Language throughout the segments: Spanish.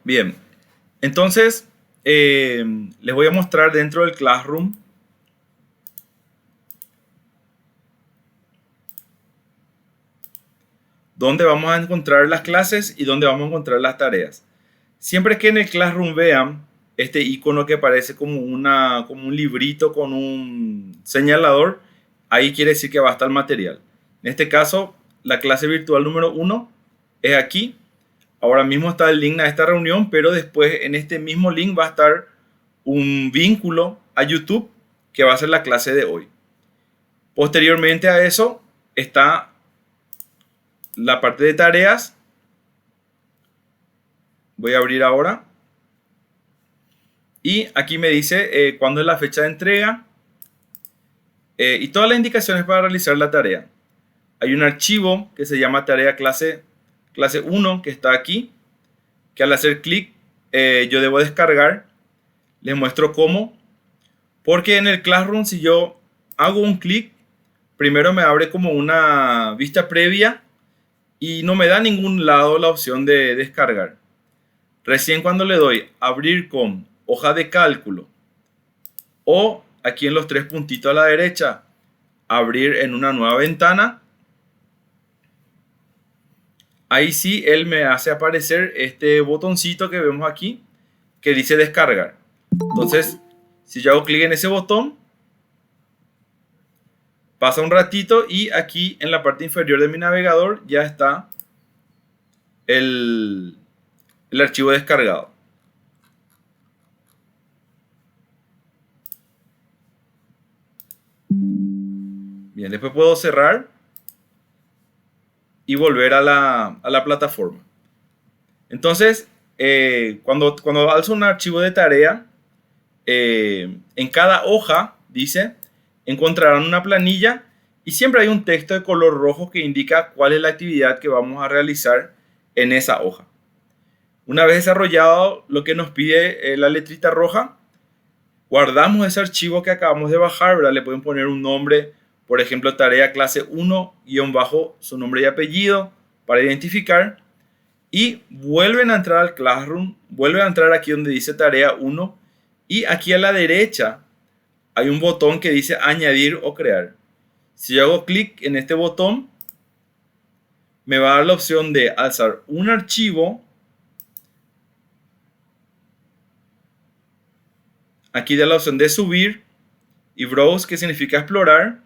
Bien, entonces les voy a mostrar dentro del Classroom dónde vamos a encontrar las clases y dónde vamos a encontrar las tareas. Siempre que en el Classroom vean este icono que parece como un librito con un señalador, ahí quiere decir que va a estar el material. En este caso, la clase virtual número 1 es aquí. Ahora mismo está el link a esta reunión, pero después en este mismo link va a estar un vínculo a YouTube que va a ser la clase de hoy. Posteriormente a eso está la parte de tareas. Voy a abrir ahora. Y aquí me dice cuándo es la fecha de entrega y todas las indicaciones para realizar la tarea. Hay un archivo que se llama tarea clase 1 que está aquí, que al hacer clic yo debo descargar. Les muestro cómo. Porque en el Classroom, si yo hago un clic, primero me abre como una vista previa y no me da a ningún lado la opción de descargar. Recién cuando le doy abrir con hoja de cálculo o aquí en los tres puntitos a la derecha, abrir en una nueva ventana, ahí sí él me hace aparecer este botoncito que vemos aquí que dice descargar. Entonces, si yo hago clic en ese botón, pasa un ratito y aquí en la parte inferior de mi navegador ya está el archivo descargado. Bien, después puedo cerrar y volver a la plataforma. Entonces, cuando alzo un archivo de tarea, en cada hoja, dice, encontrarán una planilla y siempre hay un texto de color rojo que indica cuál es la actividad que vamos a realizar en esa hoja. Una vez desarrollado lo que nos pide la letrita roja, guardamos ese archivo que acabamos de bajar, ¿verdad? Le pueden poner un nombre, por ejemplo, tarea clase 1, guión bajo su nombre y apellido para identificar. Y vuelven a entrar al Classroom, vuelven a entrar aquí donde dice tarea 1 y aquí a la derecha hay un botón que dice añadir o crear. Si yo hago clic en este botón, me va a dar la opción de alzar un archivo. Aquí da la opción de subir y browse, que significa explorar.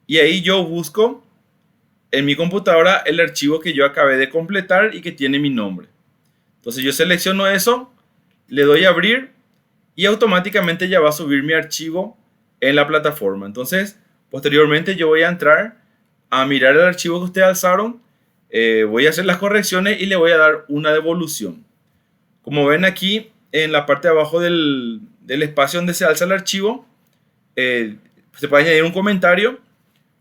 Y ahí yo busco en mi computadora el archivo que yo acabé de completar y que tiene mi nombre. Entonces yo selecciono eso, le doy a abrir y automáticamente ya va a subir mi archivo en la plataforma. Entonces, posteriormente yo voy a entrar a mirar el archivo que ustedes alzaron, voy a hacer las correcciones y le voy a dar una devolución. Como ven aquí en la parte de abajo del espacio donde se alza el archivo, se puede añadir un comentario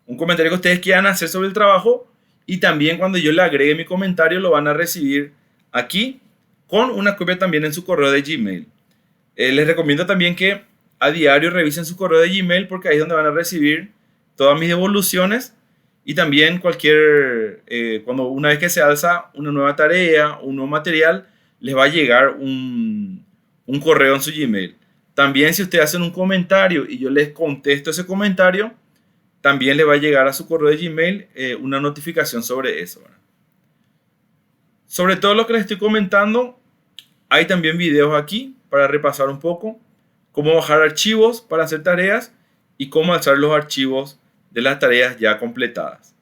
que ustedes quieran hacer sobre el trabajo, y también cuando yo le agregue mi comentario lo van a recibir aquí con una copia también en su correo de Gmail. Les recomiendo también que a diario revisen su correo de Gmail porque ahí es donde van a recibir todas mis devoluciones y también cuando una vez que se alza una nueva tarea, un nuevo material, les va a llegar un correo en su Gmail. También si ustedes hacen un comentario y yo les contesto ese comentario, también le va a llegar a su correo de Gmail una notificación sobre eso, ¿verdad? Sobre todo lo que les estoy comentando, hay también videos aquí para repasar un poco cómo bajar archivos para hacer tareas y cómo alzar los archivos de las tareas ya completadas.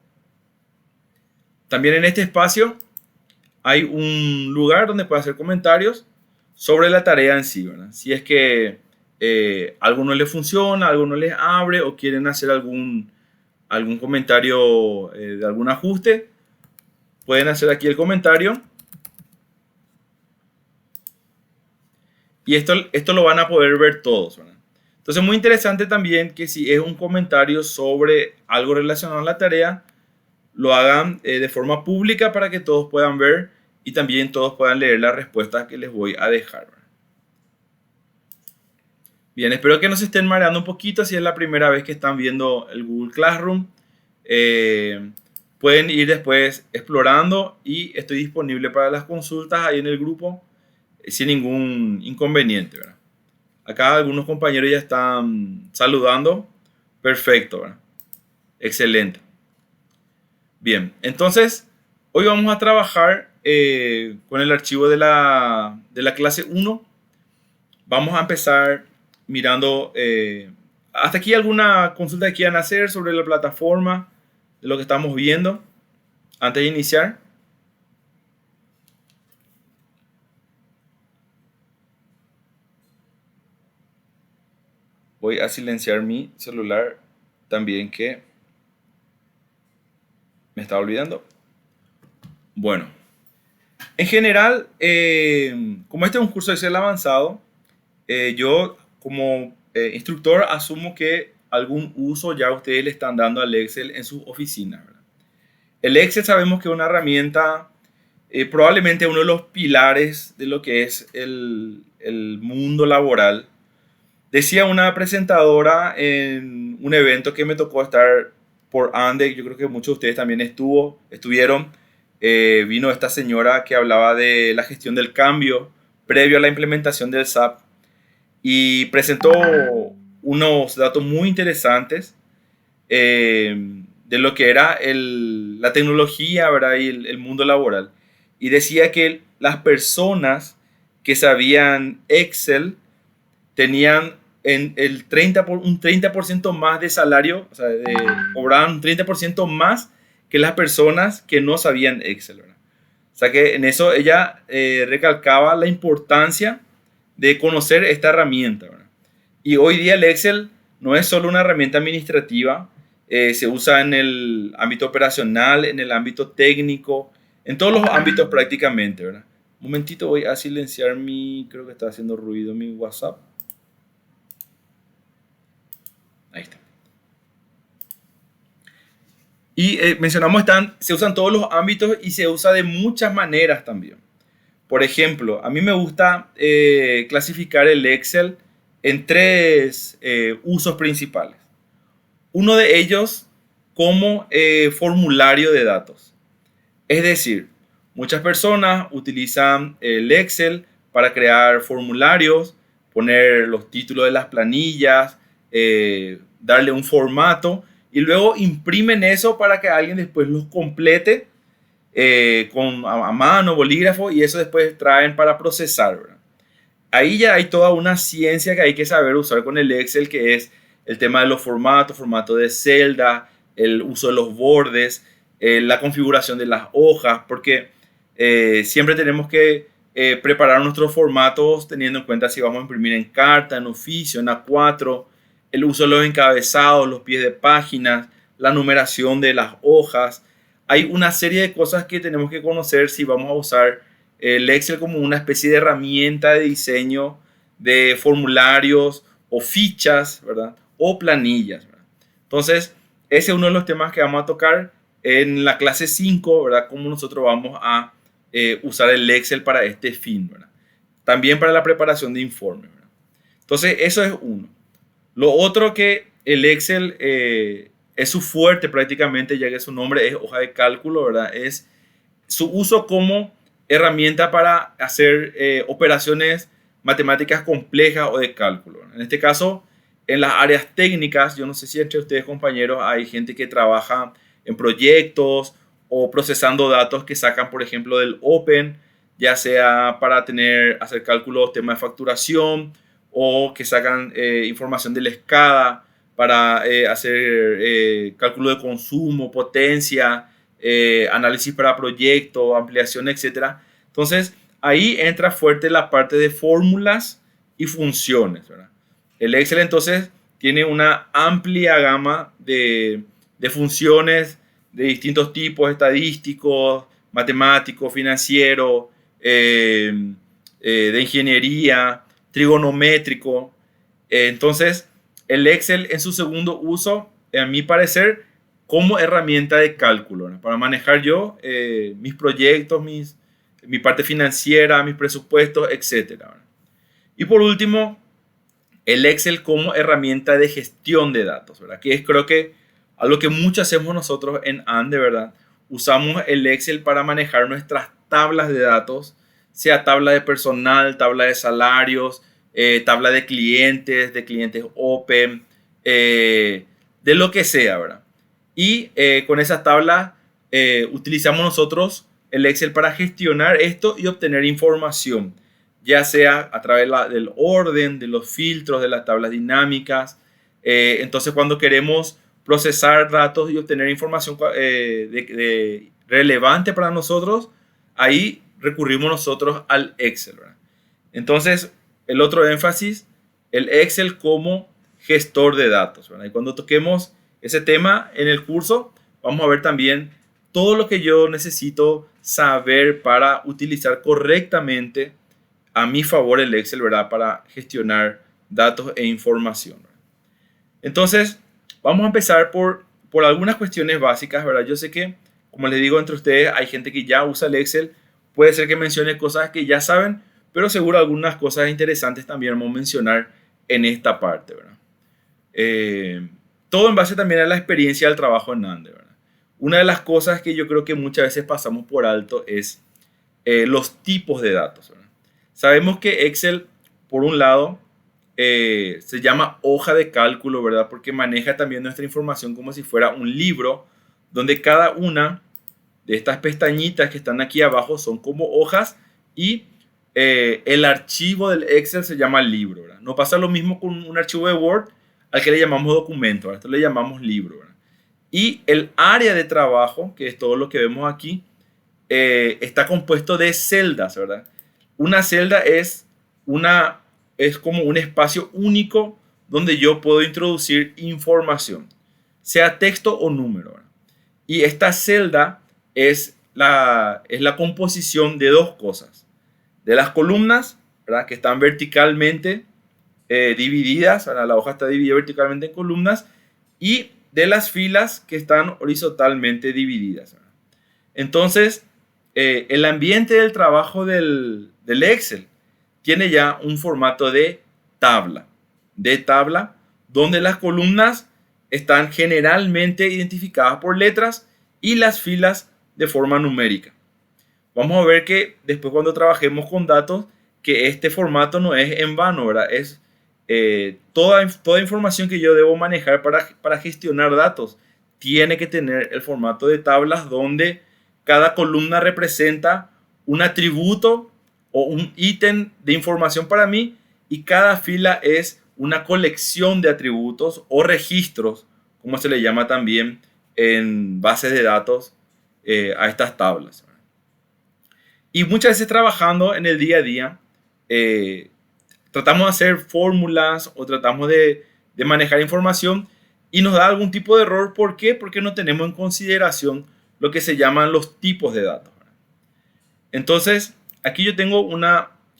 También en este espacio hay un lugar donde puede hacer comentarios sobre la tarea en sí, ¿verdad? Si es que algo no les funciona, algo no les abre o quieren hacer algún comentario de algún ajuste, pueden hacer aquí el comentario. Y esto lo van a poder ver todos, ¿verdad? Entonces, muy interesante también que si es un comentario sobre algo relacionado a la tarea, lo hagan de forma pública para que todos puedan ver y también todos puedan leer las respuestas que les voy a dejar, ¿verdad? Bien, espero que no se estén mareando un poquito si es la primera vez que están viendo el Google Classroom. pueden ir después explorando y estoy disponible para las consultas ahí en el grupo sin ningún inconveniente, ¿verdad? Acá algunos compañeros ya están saludando. Perfecto, ¿verdad? Excelente. Bien, entonces hoy vamos a trabajar con el archivo de la clase 1. Vamos a empezar mirando, hasta aquí alguna consulta que quieran hacer sobre la plataforma, de lo que estamos viendo, antes de iniciar. Voy a silenciar mi celular también, que me estaba olvidando. Bueno, en general, como este es un curso de Excel avanzado, yo como instructor asumo que algún uso ya ustedes le están dando al Excel en sus oficinas, ¿verdad? El Excel sabemos que es una herramienta, probablemente uno de los pilares de lo que es el mundo laboral. Decía una presentadora en un evento que me tocó estar por Ande, yo creo que muchos de ustedes también estuvieron, vino esta señora que hablaba de la gestión del cambio previo a la implementación del SAP y presentó unos datos muy interesantes de lo que era la tecnología, ¿verdad? Y el mundo laboral. Y decía que las personas que sabían Excel tenían un 30% más de salario, o sea, cobraban un 30% más que las personas que no sabían Excel, ¿verdad? O sea que en eso ella recalcaba la importancia de conocer esta herramienta, ¿verdad? Y hoy día el Excel no es solo una herramienta administrativa, se usa en el ámbito operacional, en el ámbito técnico, en todos los ámbitos prácticamente, ¿verdad? Un momentito, voy a silenciar creo que está haciendo ruido mi WhatsApp. Ahí está. Y mencionamos, se usan todos los ámbitos y se usa de muchas maneras también. Por ejemplo, a mí me gusta clasificar el Excel en tres usos principales. Uno de ellos como formulario de datos. Es decir, muchas personas utilizan el Excel para crear formularios, poner los títulos de las planillas, darle un formato y luego imprimen eso para que alguien después los complete a mano, bolígrafo, y eso después traen para procesar, ¿verdad? Ahí ya hay toda una ciencia que hay que saber usar con el Excel, que es el tema de los formatos, formato de celda, el uso de los bordes, la configuración de las hojas, porque siempre tenemos que preparar nuestros formatos teniendo en cuenta si vamos a imprimir en carta, en oficio, en A4, el uso de los encabezados, los pies de páginas, la numeración de las hojas. Hay una serie de cosas que tenemos que conocer si vamos a usar el Excel como una especie de herramienta de diseño de formularios o fichas, ¿verdad? O planillas, ¿verdad? Entonces, ese es uno de los temas que vamos a tocar en la clase 5, ¿verdad? Cómo nosotros vamos a usar el Excel para este fin, ¿verdad? También para la preparación de informes, ¿verdad? Entonces, eso es uno. Lo otro, que el Excel es su fuerte prácticamente, ya que su nombre es hoja de cálculo, ¿verdad? Es su uso como herramienta para hacer operaciones matemáticas complejas o de cálculo. En este caso, en las áreas técnicas, yo no sé si entre ustedes, compañeros, hay gente que trabaja en proyectos o procesando datos que sacan, por ejemplo, del Open, ya sea para hacer cálculos, temas de facturación, o que sacan información del SCADA para hacer cálculo de consumo, potencia, análisis para proyectos, ampliación, etc. Entonces, ahí entra fuerte la parte de fórmulas y funciones, ¿verdad? El Excel entonces tiene una amplia gama de funciones de distintos tipos, estadísticos, matemáticos, financieros, de ingeniería, trigonométrico. Entonces, el Excel en su segundo uso, a mi parecer, como herramienta de cálculo, ¿no? Para manejar yo mis proyectos, mi parte financiera, mis presupuestos, etc. Y por último, el Excel como herramienta de gestión de datos, ¿verdad? Que es, creo que algo que mucho hacemos nosotros en Ande, ¿verdad? usamos el Excel para manejar nuestras tablas de datos, sea tabla de personal, tabla de salarios, tabla de clientes Open, de lo que sea, ¿verdad? Y con esas tablas utilizamos nosotros el Excel para gestionar esto y obtener información, ya sea a través del orden, de los filtros, de las tablas dinámicas. Entonces, cuando queremos procesar datos y obtener información relevante para nosotros, ahí recurrimos nosotros al Excel, ¿verdad? Entonces, el otro énfasis, el Excel como gestor de datos, ¿verdad? Y cuando toquemos ese tema en el curso, vamos a ver también todo lo que yo necesito saber para utilizar correctamente a mi favor el Excel, ¿verdad? Para gestionar datos e información, ¿verdad? Entonces, vamos a empezar por algunas cuestiones básicas, ¿verdad? Yo sé que, como les digo, entre ustedes hay gente que ya usa el Excel. Puede ser que mencione cosas que ya saben, pero seguro algunas cosas interesantes también vamos a mencionar en esta parte, ¿verdad? Todo en base también a la experiencia del trabajo en Ande, ¿verdad? Una de las cosas que yo creo que muchas veces pasamos por alto es los tipos de datos, ¿verdad? Sabemos que Excel, por un lado, se llama hoja de cálculo, ¿verdad? Porque maneja también nuestra información como si fuera un libro, donde cada una de estas pestañitas que están aquí abajo son como hojas y el archivo del Excel se llama libro, ¿verdad? No pasa lo mismo con un archivo de Word al que le llamamos documento, ¿verdad? Esto le llamamos libro, ¿verdad? Y el área de trabajo, que es todo lo que vemos aquí, está compuesto de celdas, ¿verdad? Una celda es como un espacio único donde yo puedo introducir información, sea texto o número, ¿verdad? Y esta celda es la composición de dos cosas. De las columnas, ¿verdad? Que están verticalmente divididas, ¿verdad? La hoja está dividida verticalmente en columnas, y de las filas que están horizontalmente divididas, ¿verdad? Entonces, el ambiente del trabajo del Excel tiene ya un formato de tabla, donde las columnas están generalmente identificadas por letras y las filas de forma numérica. Vamos a ver que después, cuando trabajemos con datos, que este formato no es en vano, ¿verdad? Es toda información que yo debo manejar para gestionar datos tiene que tener el formato de tablas, donde cada columna representa un atributo o un ítem de información para mí, y cada fila es una colección de atributos o registros, como se le llama también en bases de datos a estas tablas. Y muchas veces, trabajando en el día a día, tratamos de hacer fórmulas o tratamos de manejar información y nos da algún tipo de error. ¿Por qué? Porque no tenemos en consideración lo que se llaman los tipos de datos. Entonces, aquí yo tengo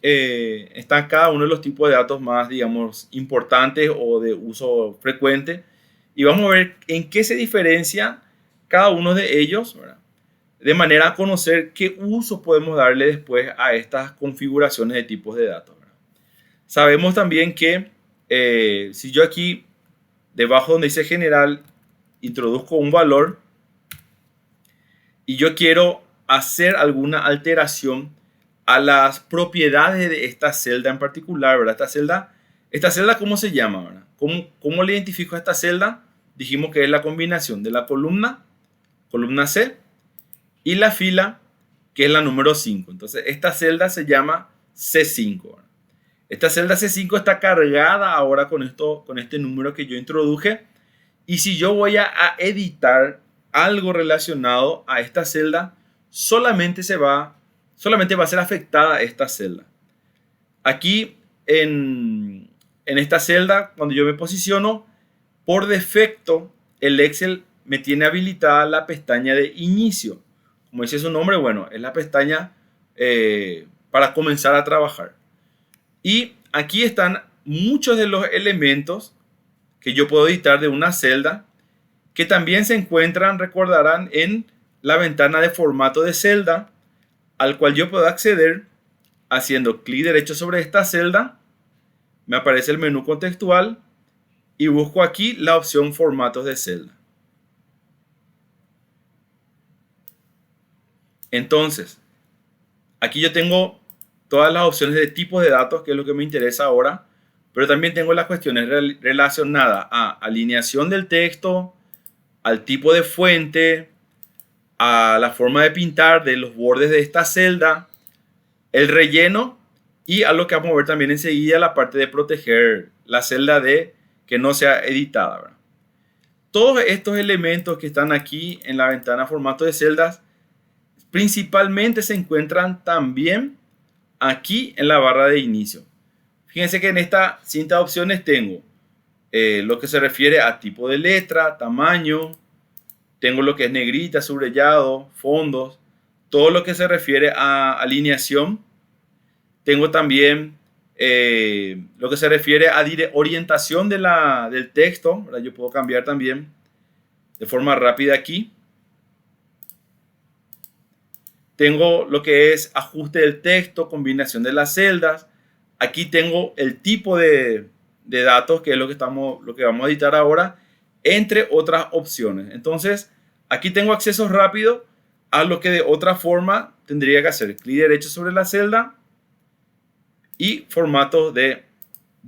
está cada uno de los tipos de datos más, digamos, importantes o de uso frecuente, y vamos a ver en qué se diferencia cada uno de ellos, ¿verdad? De manera a conocer qué uso podemos darle después a estas configuraciones de tipos de datos, ¿verdad? Sabemos también que si yo aquí, debajo donde dice general, introduzco un valor y yo quiero hacer alguna alteración a las propiedades de esta celda en particular, ¿verdad? Esta celda, ¿cómo se llama, verdad? ¿Cómo le identifico a esta celda? Dijimos que es la combinación de la columna C, y la fila, que es la número 5. Entonces, esta celda se llama C5, ¿verdad? Esta celda C5 está cargada ahora con este número que yo introduje. Y si yo voy a editar algo relacionado a esta celda, solamente va a ser afectada esta celda. Aquí en esta celda, cuando yo me posiciono, por defecto el Excel me tiene habilitada la pestaña de inicio. Como dice su nombre, bueno, es la pestaña para comenzar a trabajar. Y aquí están muchos de los elementos que yo puedo editar de una celda, que también se encuentran, recordarán, en la ventana de formato de celda, al cual yo puedo acceder haciendo clic derecho sobre esta celda. Me aparece el menú contextual y busco aquí la opción formatos de celda. Entonces, aquí yo tengo todas las opciones de tipos de datos, que es lo que me interesa ahora, pero también tengo las cuestiones relacionadas a alineación del texto, al tipo de fuente, a la forma de pintar de los bordes de esta celda, el relleno y a lo que vamos a ver también enseguida, la parte de proteger la celda de que no sea editada, ¿verdad? Todos estos elementos que están aquí en la ventana formato de celdas principalmente se encuentran también aquí en la barra de inicio. Fíjense que en esta cinta de opciones tengo lo que se refiere a tipo de letra, tamaño, tengo lo que es negrita, subrayado, fondos, todo lo que se refiere a alineación. Tengo también lo que se refiere a orientación del texto, ¿verdad? Yo puedo cambiar también de forma rápida aquí. Tengo lo que es ajuste del texto, combinación de las celdas. Aquí tengo el tipo de datos, que es lo que vamos a editar ahora, entre otras opciones. Entonces, aquí tengo acceso rápido a lo que de otra forma tendría que hacer. Clic derecho sobre la celda y formato de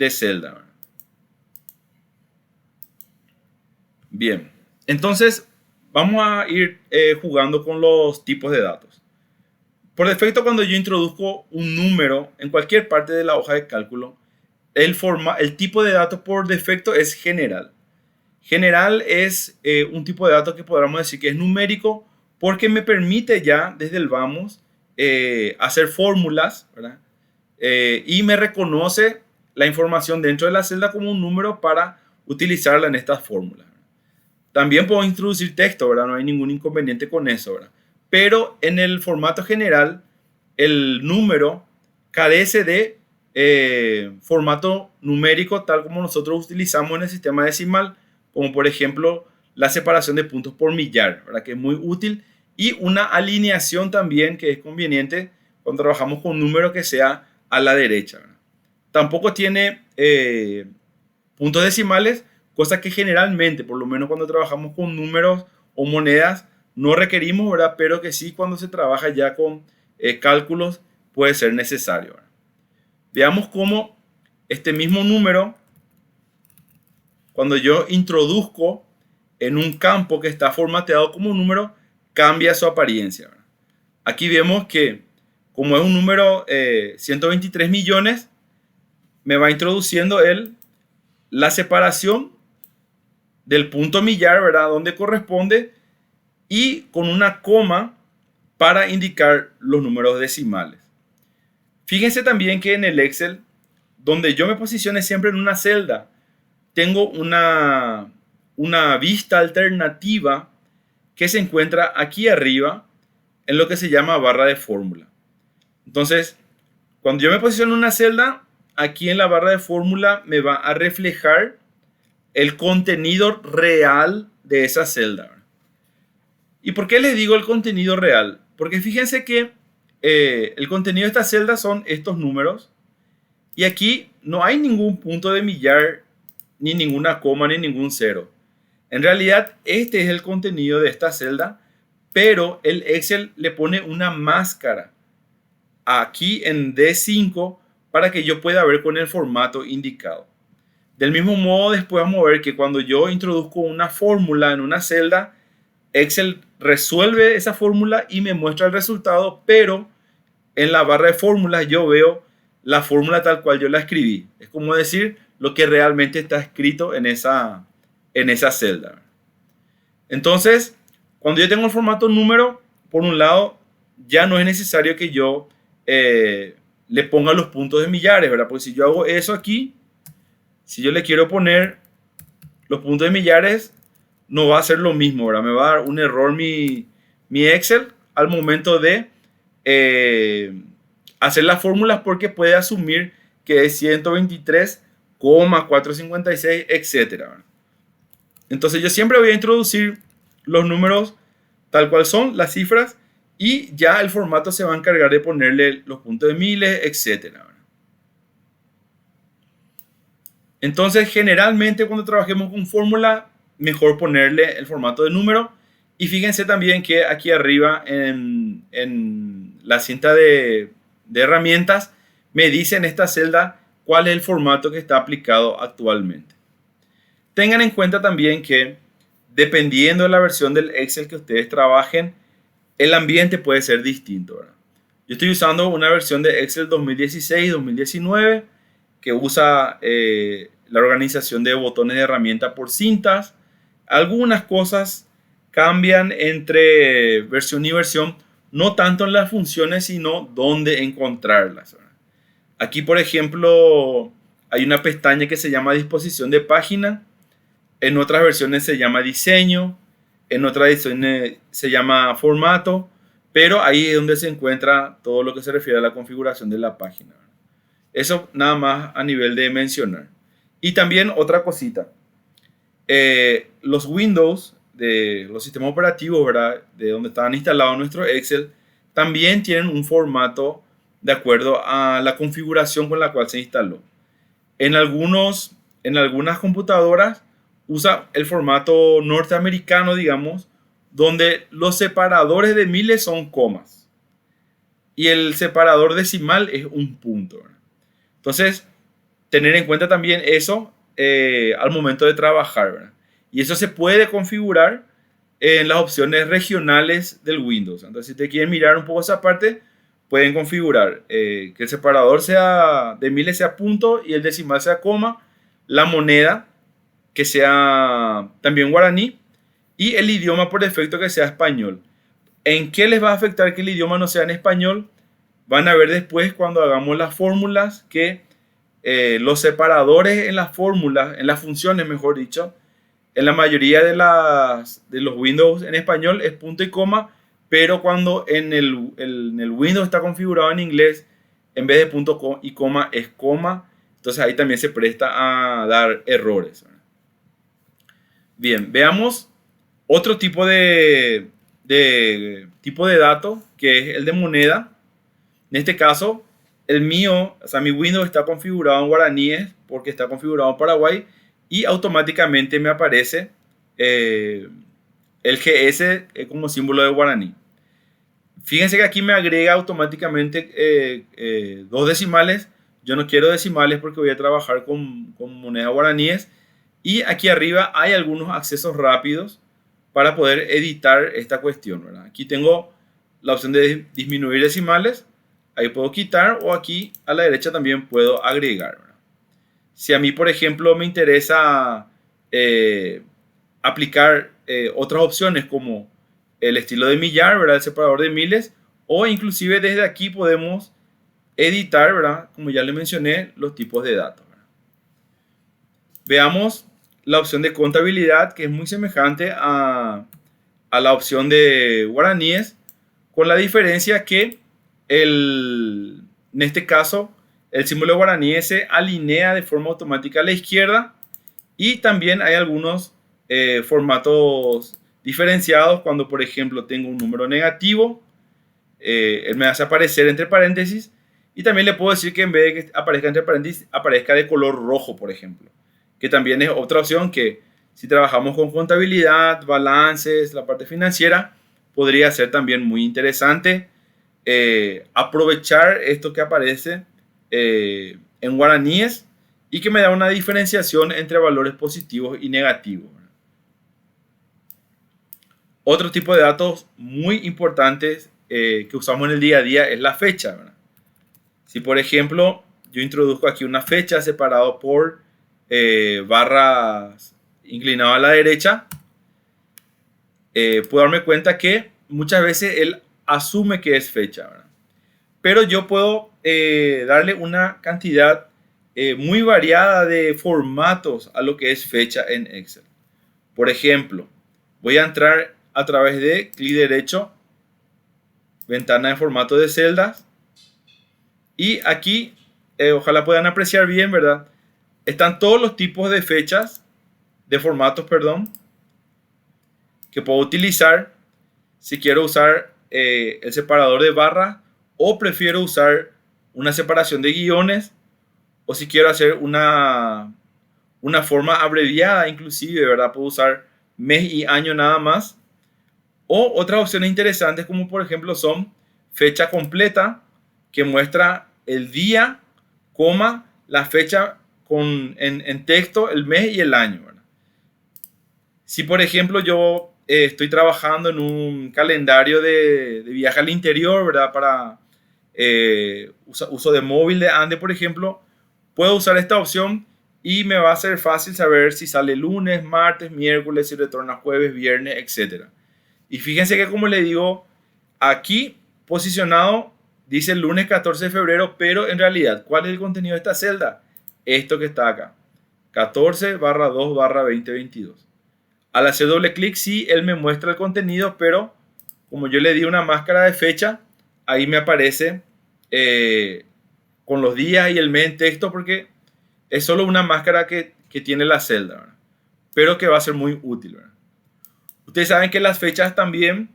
celda. Bien, entonces vamos a ir jugando con los tipos de datos. Por defecto, cuando yo introduzco un número en cualquier parte de la hoja de cálculo, el tipo de datos por defecto es general. General es un tipo de datos que podríamos decir que es numérico porque me permite ya desde el vamos hacer fórmulas, ¿verdad? Y me reconoce la información dentro de la celda como un número para utilizarla en estas fórmulas. También puedo introducir texto, ¿verdad? No hay ningún inconveniente con eso, ¿verdad? Pero en el formato general, el número carece de formato numérico tal como nosotros utilizamos en el sistema decimal, como por ejemplo la separación de puntos por millar, ¿verdad? Que es muy útil, y una alineación también que es conveniente cuando trabajamos con un número que sea a la derecha, ¿verdad? Tampoco tiene puntos decimales, cosa que generalmente, por lo menos cuando trabajamos con números o monedas, no requerimos, ¿verdad? Pero que sí cuando se trabaja ya con cálculos puede ser necesario, ¿verdad? Veamos cómo este mismo número, cuando yo introduzco en un campo que está formateado como número, cambia su apariencia, ¿verdad? Aquí vemos que como es un número 123 millones, me va introduciendo la separación del punto millar, ¿verdad? Donde corresponde, y con una coma para indicar los números decimales. Fíjense también que en el Excel, donde yo me posicione siempre en una celda, tengo una vista alternativa que se encuentra aquí arriba en lo que se llama barra de fórmula. Entonces, cuando yo me posiciono en una celda, aquí en la barra de fórmula me va a reflejar el contenido real de esa celda. ¿Y por qué les digo el contenido real? Porque fíjense que el contenido de esta celda son estos números, y aquí no hay ningún punto de millar, ni ninguna coma, ni ningún cero. En realidad, este es el contenido de esta celda, pero el Excel le pone una máscara aquí en D5 para que yo pueda ver con el formato indicado. Del mismo modo, después vamos a ver que cuando yo introduzco una fórmula en una celda, Excel resuelve esa fórmula y me muestra el resultado, pero en la barra de fórmulas yo veo la fórmula tal cual yo la escribí. Es como decir lo que realmente está escrito en esa celda. Entonces, cuando yo tengo el formato número, por un lado, ya no es necesario que yo le ponga los puntos de millares, ¿verdad? Porque si yo hago eso aquí, si yo le quiero poner los puntos de millares, no va a ser lo mismo, ¿verdad? Me va a dar un error mi Excel al momento de hacer las fórmulas, porque puede asumir que es 123,456, etcétera. Entonces yo siempre voy a introducir los números tal cual son, las cifras, y ya el formato se va a encargar de ponerle los puntos de miles, etcétera. Entonces, generalmente cuando trabajemos con fórmula, mejor ponerle el formato de número, Y fíjense también que aquí arriba en la cinta de herramientas me dice en esta celda cuál es el formato que está aplicado actualmente. Tengan en cuenta también que dependiendo de la versión del Excel que ustedes trabajen, el ambiente puede ser distinto, ¿verdad? Yo estoy usando una versión de Excel 2016-2019 que usa la organización de botones de herramienta por cintas. Algunas cosas cambian entre versión y versión, no tanto en las funciones, sino dónde encontrarlas, ¿verdad? Aquí, por ejemplo, hay una pestaña que se llama disposición de página. En otras versiones se llama diseño, en otras ediciones se llama formato, pero ahí es donde se encuentra todo lo que se refiere a la configuración de la página. Eso nada más a nivel de mencionar. Y también otra cosita, los Windows de los sistemas operativos, ¿verdad? De donde estaban instalados nuestros Excel, también tienen un formato de acuerdo a la configuración con la cual se instaló. En algunas computadoras usa el formato norteamericano, digamos, donde los separadores de miles son comas y el separador decimal es un punto, ¿verdad? Entonces, tener en cuenta también eso al momento de trabajar, ¿verdad? Y eso se puede configurar en las opciones regionales del Windows. Entonces, si te quieren mirar un poco esa parte, pueden configurar que el separador sea de miles sea punto y el decimal sea coma, la moneda que sea también guaraní y el idioma por defecto que sea español. ¿En qué les va a afectar que el idioma no sea en español? Van a ver después cuando hagamos las fórmulas que los separadores en las fórmulas, en las funciones mejor dicho, en la mayoría de los Windows en español es punto y coma, pero cuando en el Windows está configurado en inglés, en vez de punto y coma es coma, entonces ahí también se presta a dar errores. Bien, veamos otro tipo de dato que es el de moneda. En este caso, el mío, o sea, mi Windows está configurado en guaraníes porque está configurado en Paraguay y automáticamente me aparece el GS como símbolo de guaraní. Fíjense que aquí me agrega automáticamente dos decimales. Yo no quiero decimales porque voy a trabajar con monedas guaraníes. Y aquí arriba hay algunos accesos rápidos para poder editar esta cuestión, ¿verdad? Aquí tengo la opción de disminuir decimales. Ahí puedo quitar o aquí a la derecha también puedo agregar, ¿verdad? Si a mí, por ejemplo, me interesa aplicar otras opciones como el estilo de millar, ¿verdad? El separador de miles, o inclusive desde aquí podemos editar, ¿verdad? Como ya le mencioné, los tipos de datos, ¿verdad? Veamos la opción de contabilidad, que es muy semejante a la opción de guaraníes, con la diferencia que en este caso el símbolo de guaraní se alinea de forma automática a la izquierda y también hay algunos formatos diferenciados cuando por ejemplo tengo un número negativo, él me hace aparecer entre paréntesis y también le puedo decir que en vez de que aparezca entre paréntesis aparezca de color rojo, por ejemplo, que también es otra opción que si trabajamos con contabilidad, balances, la parte financiera, podría ser también muy interesante aprovechar esto que aparece en guaraníes y que me da una diferenciación entre valores positivos y negativos. Otro tipo de datos muy importantes que usamos en el día a día es la fecha, ¿verdad? Si por ejemplo yo introduzco aquí una fecha separado por barras inclinado a la derecha, puedo darme cuenta que muchas veces él asume que es fecha, ¿verdad? Pero yo puedo darle una cantidad muy variada de formatos a lo que es fecha en Excel. Por ejemplo, voy a entrar a través de clic derecho, ventana de formato de celdas, y aquí, ojalá puedan apreciar bien, ¿verdad? Están todos los tipos de fechas, de formatos, perdón, que puedo utilizar si quiero usar el separador de barras o prefiero usar una separación de guiones o si quiero hacer una forma abreviada inclusive, ¿verdad? Puedo usar mes y año nada más O otras opciones interesantes como por ejemplo son fecha completa, que muestra el día, coma, la fecha en texto, el mes y el año, ¿verdad? Si por ejemplo yo estoy trabajando en un calendario de viaje al interior, ¿verdad? Para uso de móvil de Ande, por ejemplo, puedo usar esta opción y me va a ser fácil saber si sale lunes, martes, miércoles, si retorna jueves, viernes, etcétera. Y fíjense que como le digo, aquí posicionado dice el lunes 14 de febrero, pero en realidad, ¿cuál es el contenido de esta celda? Esto que está acá, 14/2/2022. Al hacer doble clic, sí, él me muestra el contenido, pero como yo le di una máscara de fecha, ahí me aparece eh, con los días y el mes en texto, porque es solo una máscara que tiene la celda, ¿verdad? Pero que va a ser muy útil, ¿verdad? Ustedes saben que las fechas también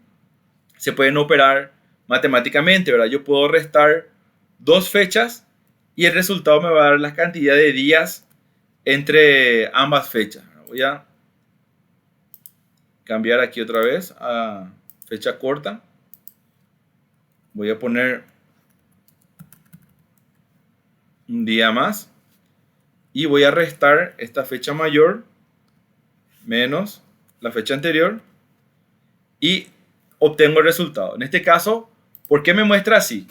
se pueden operar matemáticamente, ¿verdad? Yo puedo restar dos fechas y el resultado me va a dar la cantidad de días entre ambas fechas. Voy a cambiar aquí otra vez a fecha corta. Voy a poner un día más y voy a restar esta fecha mayor menos la fecha anterior y obtengo el resultado. En este caso, ¿por qué me muestra así?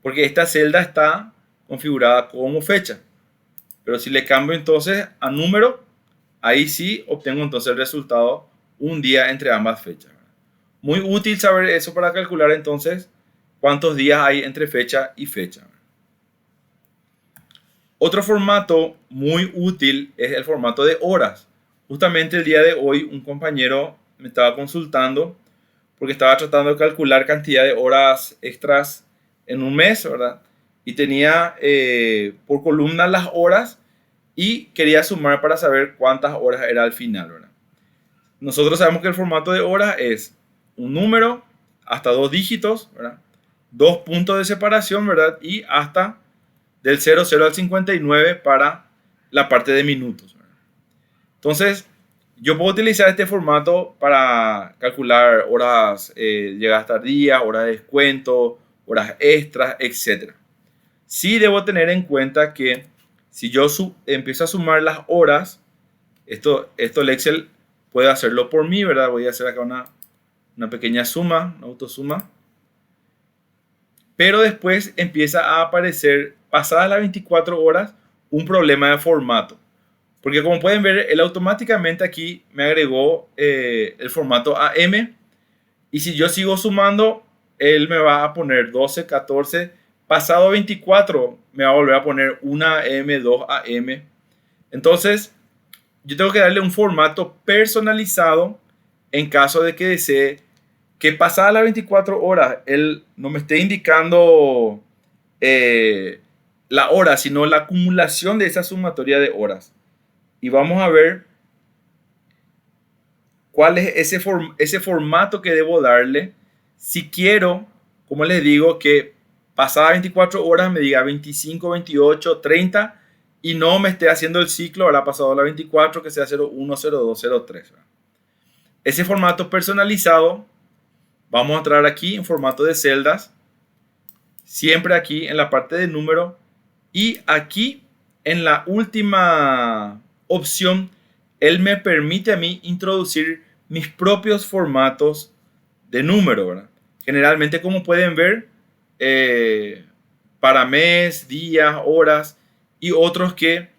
Porque esta celda está configurada como fecha. Pero si le cambio entonces a número, ahí sí obtengo entonces el resultado un día entre ambas fechas. Muy útil saber eso para calcular entonces cuántos días hay entre fecha y fecha. Otro formato muy útil es el formato de horas. Justamente el día de hoy un compañero me estaba consultando porque estaba tratando de calcular cantidad de horas extras en un mes, ¿verdad? Y tenía por columna las horas y quería sumar para saber cuántas horas era al final, ¿verdad? Nosotros sabemos que el formato de horas es un número hasta dos dígitos, ¿verdad? Dos puntos de separación, ¿verdad? Y hasta del 00 al 59 para la parte de minutos, ¿verdad? Entonces, yo puedo utilizar este formato para calcular horas, llegadas tardías, horas de descuento, horas extras, etc. Sí debo tener en cuenta que si yo empiezo a sumar las horas, esto el Excel puede hacerlo por mí, ¿verdad? Voy a hacer acá una pequeña suma, una autosuma. Pero después empieza a aparecer, pasadas las 24 horas, un problema de formato. Porque como pueden ver, él automáticamente aquí me agregó el formato AM. Y si yo sigo sumando, él me va a poner 12, 14. Pasado 24, me va a volver a poner 1 AM, 2 AM. Entonces, yo tengo que darle un formato personalizado en caso de que desee que pasadas las 24 horas él no me esté indicando eh, la hora, sino la acumulación de esa sumatoria de horas. Y vamos a ver cuál es ese formato que debo darle si quiero, como les digo, que pasadas 24 horas me diga 25, 28, 30 y no me esté haciendo el ciclo, habrá pasado la 24, que sea 01, 02, 03. Ese formato personalizado, vamos a entrar aquí en formato de celdas, siempre aquí en la parte de número y aquí en la última opción, él me permite a mí introducir mis propios formatos de número, ¿verdad? Generalmente, como pueden ver, para mes, días, horas y otros que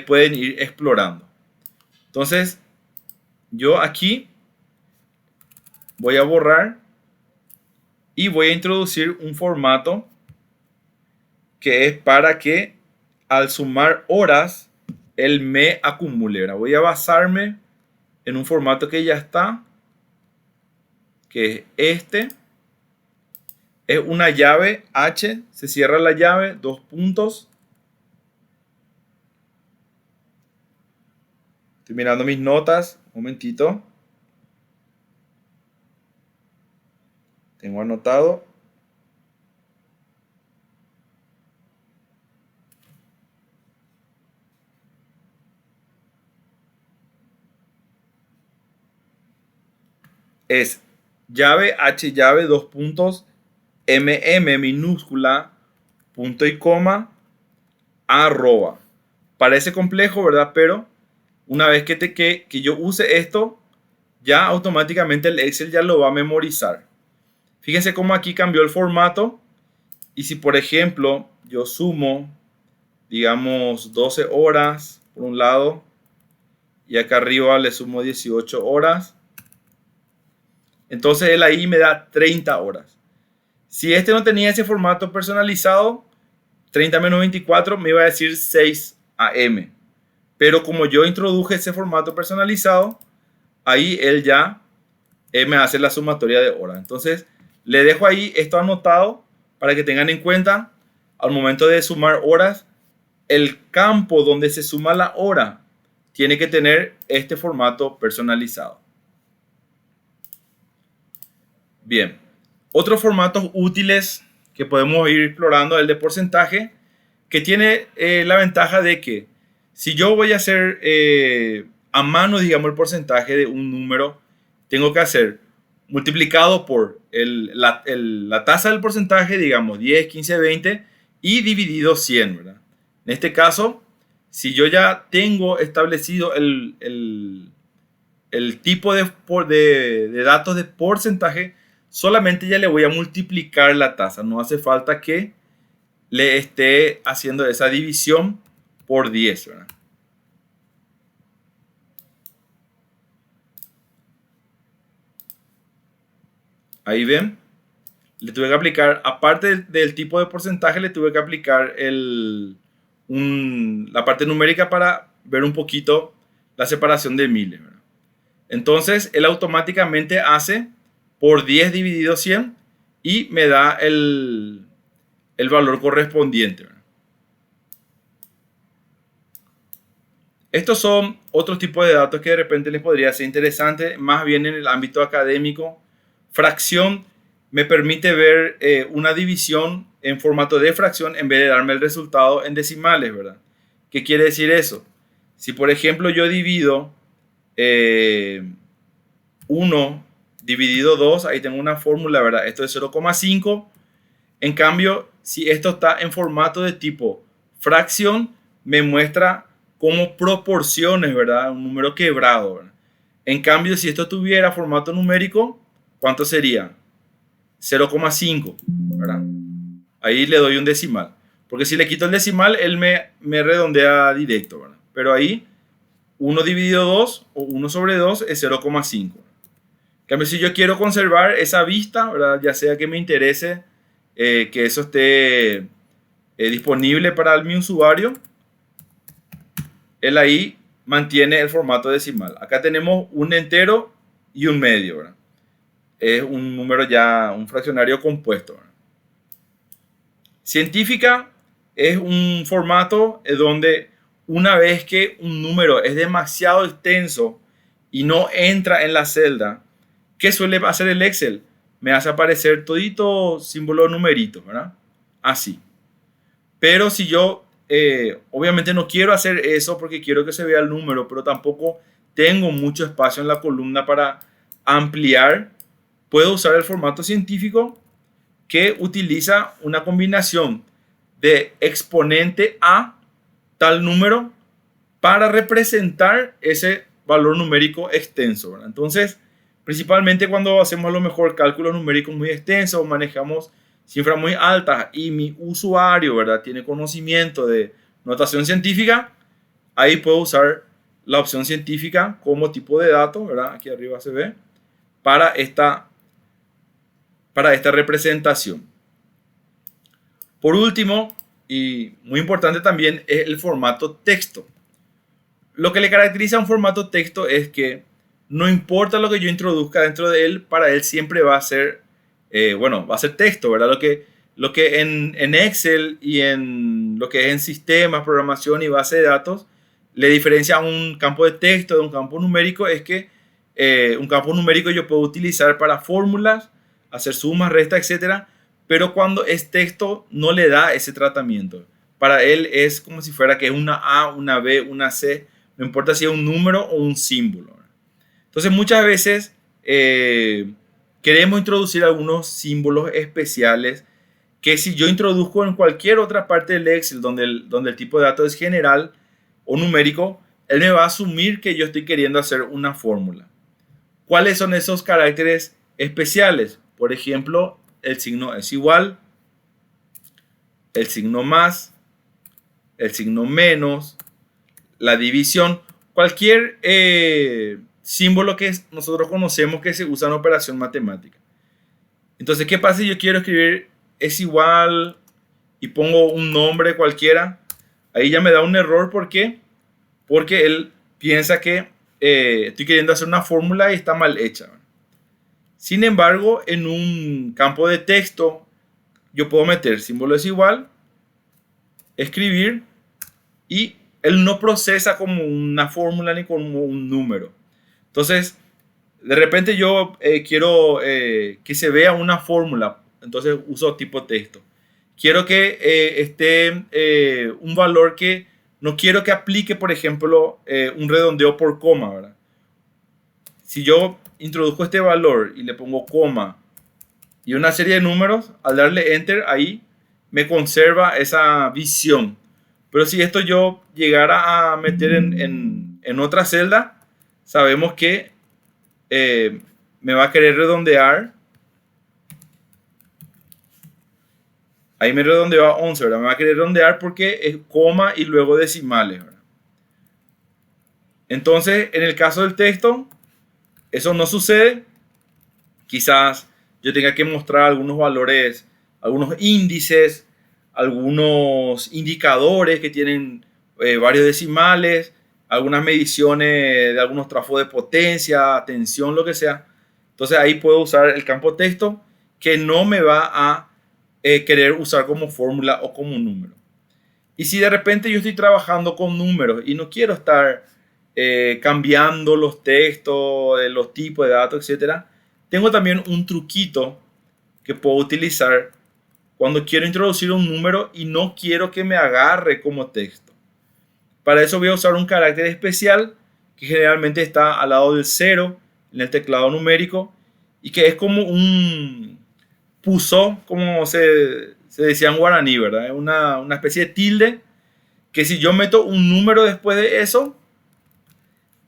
pueden ir explorando. Entonces, yo aquí voy a borrar y voy a introducir un formato que es para que al sumar horas, él me acumule, ¿verdad? Voy a basarme en un formato que ya está, que es este. Es una llave H, se cierra la llave, dos puntos. Estoy mirando mis notas, un momentito. Tengo anotado. Es llave h llave dos puntos mm minúscula punto y coma arroba. Parece complejo, ¿verdad? Pero una vez que yo use esto, ya automáticamente el Excel ya lo va a memorizar. Fíjense cómo aquí cambió el formato. Y si, por ejemplo, yo sumo, digamos, 12 horas por un lado, y acá arriba le sumo 18 horas, entonces él ahí me da 30 horas. Si este no tenía ese formato personalizado, 30 menos 24 me iba a decir 6 AM. Pero como yo introduje ese formato personalizado, ahí él ya me hace la sumatoria de horas. Entonces, le dejo ahí esto anotado para que tengan en cuenta al momento de sumar horas, el campo donde se suma la hora tiene que tener este formato personalizado. Bien, otros formatos útiles que podemos ir explorando es el de porcentaje, que tiene la ventaja de que si yo voy a hacer a mano, digamos, el porcentaje de un número, tengo que hacer multiplicado por la tasa del porcentaje, digamos 10, 15, 20 y dividido 100, ¿verdad? En este caso, si yo ya tengo establecido el tipo de datos de porcentaje, solamente ya le voy a multiplicar la tasa. No hace falta que le esté haciendo esa división por 10, ¿verdad? Ahí ven, le tuve que aplicar, aparte del tipo de porcentaje, le tuve que aplicar la parte numérica para ver un poquito la separación de miles, ¿verdad? Entonces, él automáticamente hace por 10 dividido 100 y me da el valor correspondiente, ¿verdad? Estos son otros tipos de datos que de repente les podría ser interesante, más bien en el ámbito académico. Fracción me permite ver una división en formato de fracción en vez de darme el resultado en decimales, ¿verdad? ¿Qué quiere decir eso? Si por ejemplo yo divido 1 dividido 2, ahí tengo una fórmula, ¿verdad? Esto es 0,5. En cambio, si esto está en formato de tipo fracción, me muestra como proporciones, ¿verdad? Un número quebrado, ¿verdad? En cambio, si esto tuviera formato numérico, ¿cuánto sería? 0,5, ¿verdad? Ahí le doy un decimal. Porque si le quito el decimal, él me redondea directo, ¿verdad? Pero ahí, 1 dividido 2 o 1 sobre 2 es 0,5. En cambio, si yo quiero conservar esa vista, ¿verdad? Ya sea que me interese que eso esté disponible para mi usuario, él ahí mantiene el formato decimal. Acá tenemos un entero y un medio, ¿verdad? Es un número ya, un fraccionario compuesto, ¿verdad? Científica es un formato donde una vez que un número es demasiado extenso y no entra en la celda, ¿qué suele hacer el Excel? Me hace aparecer todito símbolo numeritos, ¿verdad? Así. Pero si yo, obviamente no quiero hacer eso porque quiero que se vea el número, pero tampoco tengo mucho espacio en la columna para ampliar, puedo usar el formato científico que utiliza una combinación de exponente a tal número para representar ese valor numérico extenso, ¿verdad? Entonces, principalmente cuando hacemos a lo mejor cálculos numéricos muy extensos, manejamos cifras muy altas y mi usuario, ¿verdad?, tiene conocimiento de notación científica, ahí puedo usar la opción científica como tipo de dato, ¿verdad? Aquí arriba se ve, para esta representación. Por último, y muy importante también, es el formato texto. Lo que le caracteriza a un formato texto es que no importa lo que yo introduzca dentro de él, para él siempre va a ser, va a ser texto, ¿verdad? Lo que en Excel y en lo que es en sistemas, programación y base de datos, le diferencia a un campo de texto de un campo numérico es que un campo numérico yo puedo utilizar para fórmulas, hacer sumas, restas, etcétera, pero cuando es texto no le da ese tratamiento. Para él es como si fuera que es una A, una B, una C, no importa si es un número o un símbolo. Entonces muchas veces queremos introducir algunos símbolos especiales que si yo introduzco en cualquier otra parte del Excel donde el tipo de datos es general o numérico, él me va a asumir que yo estoy queriendo hacer una fórmula. ¿Cuáles son esos caracteres especiales? Por ejemplo, el signo es igual, el signo más, el signo menos, la división, cualquier símbolo que nosotros conocemos que se usa en operación matemática. Entonces, ¿qué pasa si yo quiero escribir es igual y pongo un nombre cualquiera? Ahí ya me da un error. ¿Por qué? Porque él piensa que estoy queriendo hacer una fórmula y está mal hecha. Sin embargo, en un campo de texto, yo puedo meter símbolo es igual, escribir, y él no procesa como una fórmula ni como un número. Entonces, de repente yo quiero que se vea una fórmula, entonces uso tipo texto. Quiero que esté un valor que no quiero que aplique, por ejemplo, un redondeo por coma, ¿verdad? Si yo introduzco este valor y le pongo coma y una serie de números, al darle enter ahí me conserva esa visión. Pero si esto yo llegara a meter en otra celda, sabemos que me va a querer redondear. Ahí me redondeó a 11, ¿verdad? Me va a querer redondear porque es coma y luego decimales, ¿verdad? Entonces, en el caso del texto, eso no sucede. Quizás yo tenga que mostrar algunos valores, algunos índices, algunos indicadores que tienen varios decimales, algunas mediciones de algunos trafos de potencia, tensión, lo que sea. Entonces ahí puedo usar el campo texto que no me va a querer usar como fórmula o como número. Y si de repente yo estoy trabajando con números y no quiero estar cambiando los textos, los tipos de datos, etcétera, tengo también un truquito que puedo utilizar cuando quiero introducir un número y no quiero que me agarre como texto. Para eso voy a usar un carácter especial que generalmente está al lado del 0 en el teclado numérico y que es como un puso, como se decía en guaraní, ¿verdad? Es una especie de tilde que si yo meto un número después de eso,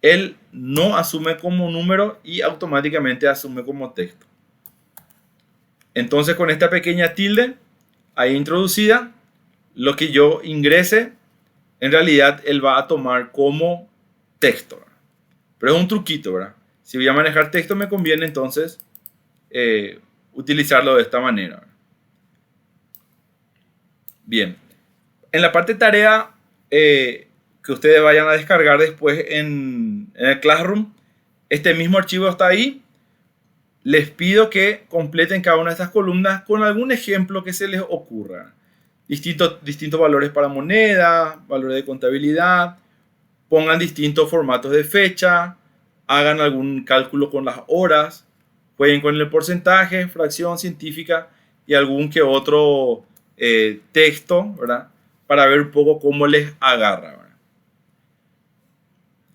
él no asume como número y automáticamente asume como texto. Entonces, con esta pequeña tilde ahí introducida, lo que yo ingrese, en realidad él va a tomar como texto, ¿verdad? Pero es un truquito, ¿verdad? Si voy a manejar texto, me conviene entonces utilizarlo de esta manera, ¿verdad? Bien, en la parte de tarea que ustedes vayan a descargar después en el Classroom, este mismo archivo está ahí. Les pido que completen cada una de estas columnas con algún ejemplo que se les ocurra. Distintos valores para moneda, valores de contabilidad, pongan distintos formatos de fecha, hagan algún cálculo con las horas, jueguen con el porcentaje, fracción científica y algún que otro texto, ¿verdad? Para ver un poco cómo les agarra, ¿verdad?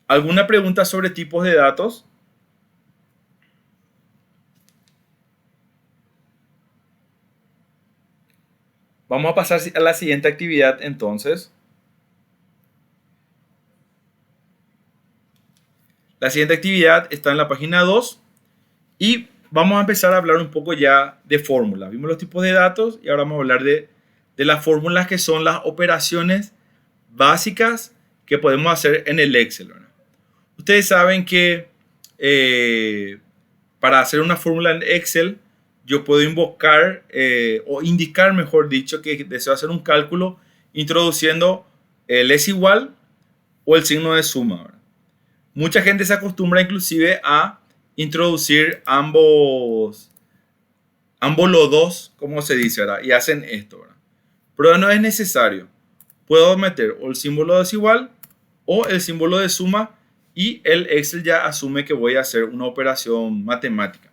¿Alguna pregunta sobre tipos de datos? Vamos a pasar a la siguiente actividad entonces. La siguiente actividad está en la página 2 y vamos a empezar a hablar un poco ya de fórmulas. Vimos los tipos de datos y ahora vamos a hablar de las fórmulas que son las operaciones básicas que podemos hacer en el Excel, ¿verdad? Ustedes saben que para hacer una fórmula en Excel yo puedo invocar o indicar, mejor dicho, que deseo hacer un cálculo introduciendo el es igual o el signo de suma, ¿verdad? Mucha gente se acostumbra inclusive a introducir ambos los dos, como se dice, ¿verdad? Y hacen esto, ¿verdad? Pero no es necesario. Puedo meter o el símbolo de desigual o el símbolo de suma y el Excel ya asume que voy a hacer una operación matemática.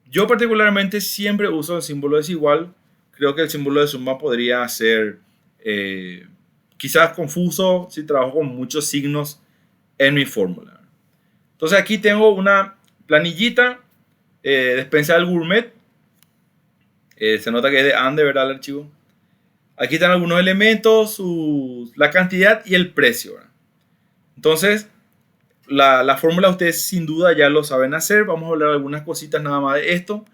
Yo particularmente siempre uso el símbolo desigual. Creo que el símbolo de suma podría ser quizás confuso si trabajo con muchos signos en mi fórmula. Entonces aquí tengo una planillita despensa del gourmet. Se nota que es de Ande, ¿verdad? El archivo. Aquí están algunos elementos, la cantidad y el precio, ¿verdad? Entonces, la fórmula ustedes sin duda ya lo saben hacer. Vamos a hablar de algunas cositas nada más de esto.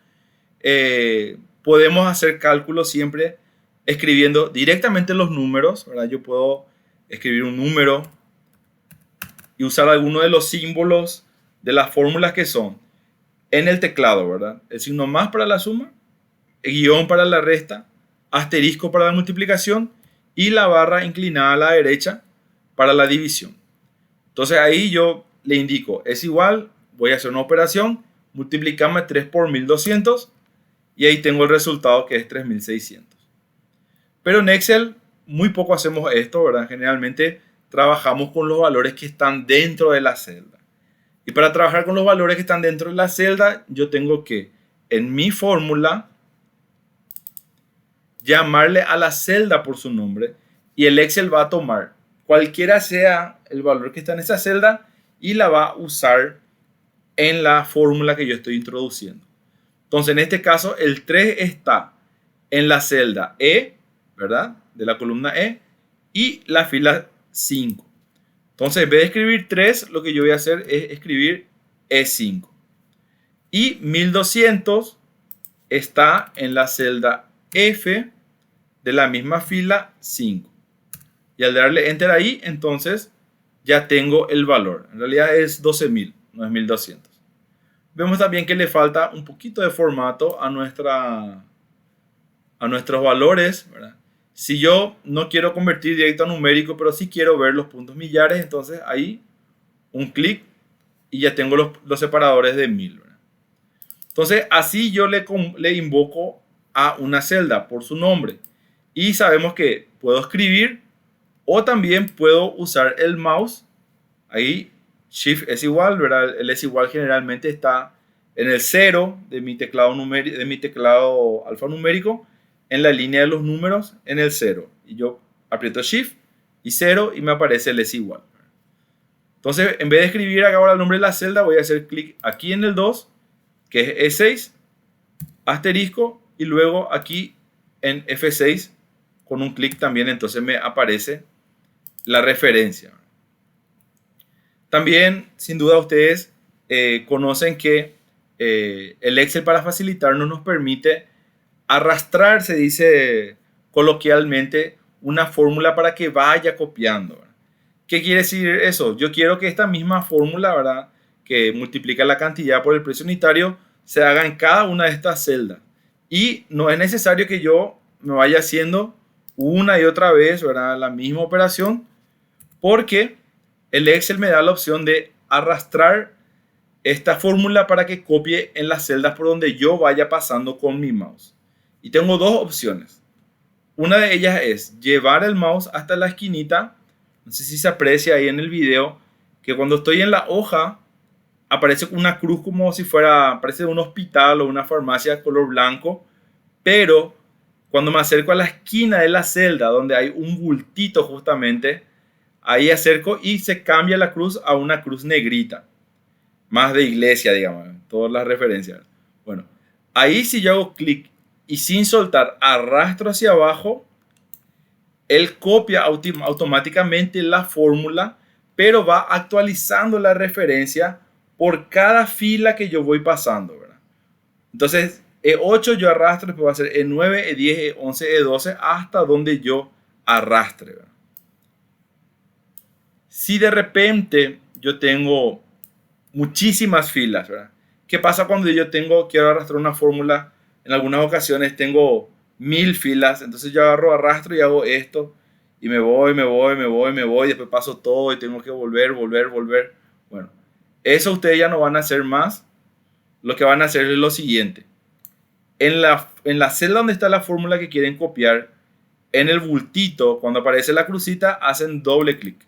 Podemos hacer cálculos siempre escribiendo directamente los números, ¿verdad? Yo puedo escribir un número y usar alguno de los símbolos de las fórmulas que son en el teclado, ¿verdad? El signo más para la suma, el guión para la resta, asterisco para la multiplicación y la barra inclinada a la derecha para la división. Entonces ahí yo le indico, es igual, voy a hacer una operación, multiplicarme 3 por 1200 y ahí tengo el resultado que es 3600. Pero en Excel muy poco hacemos esto, ¿verdad? Generalmente trabajamos con los valores que están dentro de la celda. Y para trabajar con los valores que están dentro de la celda, yo tengo que, en mi fórmula, llamarle a la celda por su nombre y el Excel va a tomar cualquiera sea el valor que está en esa celda y la va a usar en la fórmula que yo estoy introduciendo. Entonces, en este caso, el 3 está en la celda E, ¿verdad? De la columna E y la fila 5. Entonces, en vez de escribir 3, lo que yo voy a hacer es escribir E5. Y 1200 está en la celda F de la misma fila 5. Y al darle enter ahí, entonces ya tengo el valor. En realidad es 12.000, no es 1200. Vemos también que le falta un poquito de formato a nuestros valores, ¿verdad? Si yo no quiero convertir directo a numérico, pero sí quiero ver los puntos millares, entonces ahí un clic y ya tengo los separadores de 1000, ¿verdad? Entonces así yo le invoco a una celda por su nombre. Y sabemos que puedo escribir o también puedo usar el mouse. Ahí Shift es igual, ¿verdad? El es igual generalmente está en el 0 de mi teclado alfanumérico, en la línea de los números en el 0. Y yo aprieto Shift y 0 y me aparece el es igual. Entonces, en vez de escribir acá ahora el nombre de la celda, voy a hacer clic aquí en el 2, que es E6, asterisco, y luego aquí en F6 con un clic también, entonces me aparece la referencia. También, sin duda, ustedes conocen que el Excel para facilitarnos nos permite arrastrar, se dice coloquialmente, una fórmula para que vaya copiando, ¿verdad? ¿Qué quiere decir eso? Yo quiero que esta misma fórmula, ¿verdad?, que multiplica la cantidad por el precio unitario, se haga en cada una de estas celdas. Y no es necesario que yo me vaya haciendo una y otra vez, ¿verdad?, la misma operación, porque el Excel me da la opción de arrastrar esta fórmula para que copie en las celdas por donde yo vaya pasando con mi mouse. Y tengo dos opciones. Una de ellas es llevar el mouse hasta la esquinita. No sé si se aprecia ahí en el video que cuando estoy en la hoja aparece una cruz como si fuera, parece un hospital o una farmacia de color blanco, pero cuando me acerco a la esquina de la celda donde hay un bultito justamente, ahí acerco y se cambia la cruz a una cruz negrita, más de iglesia, digamos, todas las referencias. Bueno, ahí si yo hago clic y sin soltar arrastro hacia abajo, él copia automáticamente la fórmula, pero va actualizando la referencia por cada fila que yo voy pasando, ¿verdad? Entonces, E8 yo arrastro, después va a ser E9, E10, E11, E12, hasta donde yo arrastre, ¿verdad? Si de repente yo tengo muchísimas filas, ¿verdad? ¿Qué pasa cuando yo quiero arrastrar una fórmula? En algunas ocasiones tengo 1000 filas, entonces yo arrastro y hago esto y me voy, y después paso todo y tengo que volver. Bueno, eso ustedes ya no van a hacer más. Lo que van a hacer es lo siguiente. En la celda donde está la fórmula que quieren copiar, en el bultito, cuando aparece la crucita, hacen doble clic.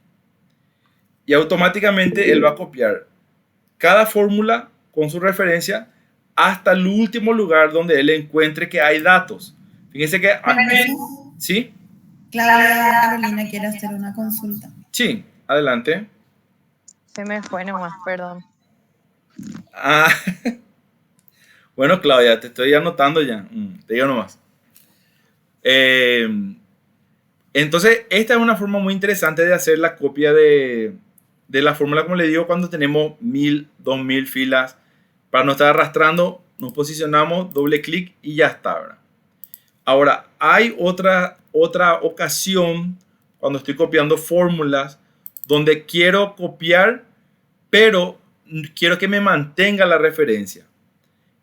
Y automáticamente él va a copiar cada fórmula con su referencia hasta el último lugar donde él encuentre que hay datos. Fíjense que aquí, ¿sí? Carolina quiere hacer una consulta. Sí, adelante. Se me fue nomás, perdón. Ah, Bueno, Claudia, te estoy anotando ya. Te digo nomás. Eh, entonces, esta es una forma muy interesante de hacer la copia de la fórmula, como le digo, cuando tenemos 1000, 2000 filas. Para no estar arrastrando, nos posicionamos, doble clic y ya está, ¿verdad? Ahora, hay otra ocasión cuando estoy copiando fórmulas donde quiero copiar, pero quiero que me mantenga la referencia.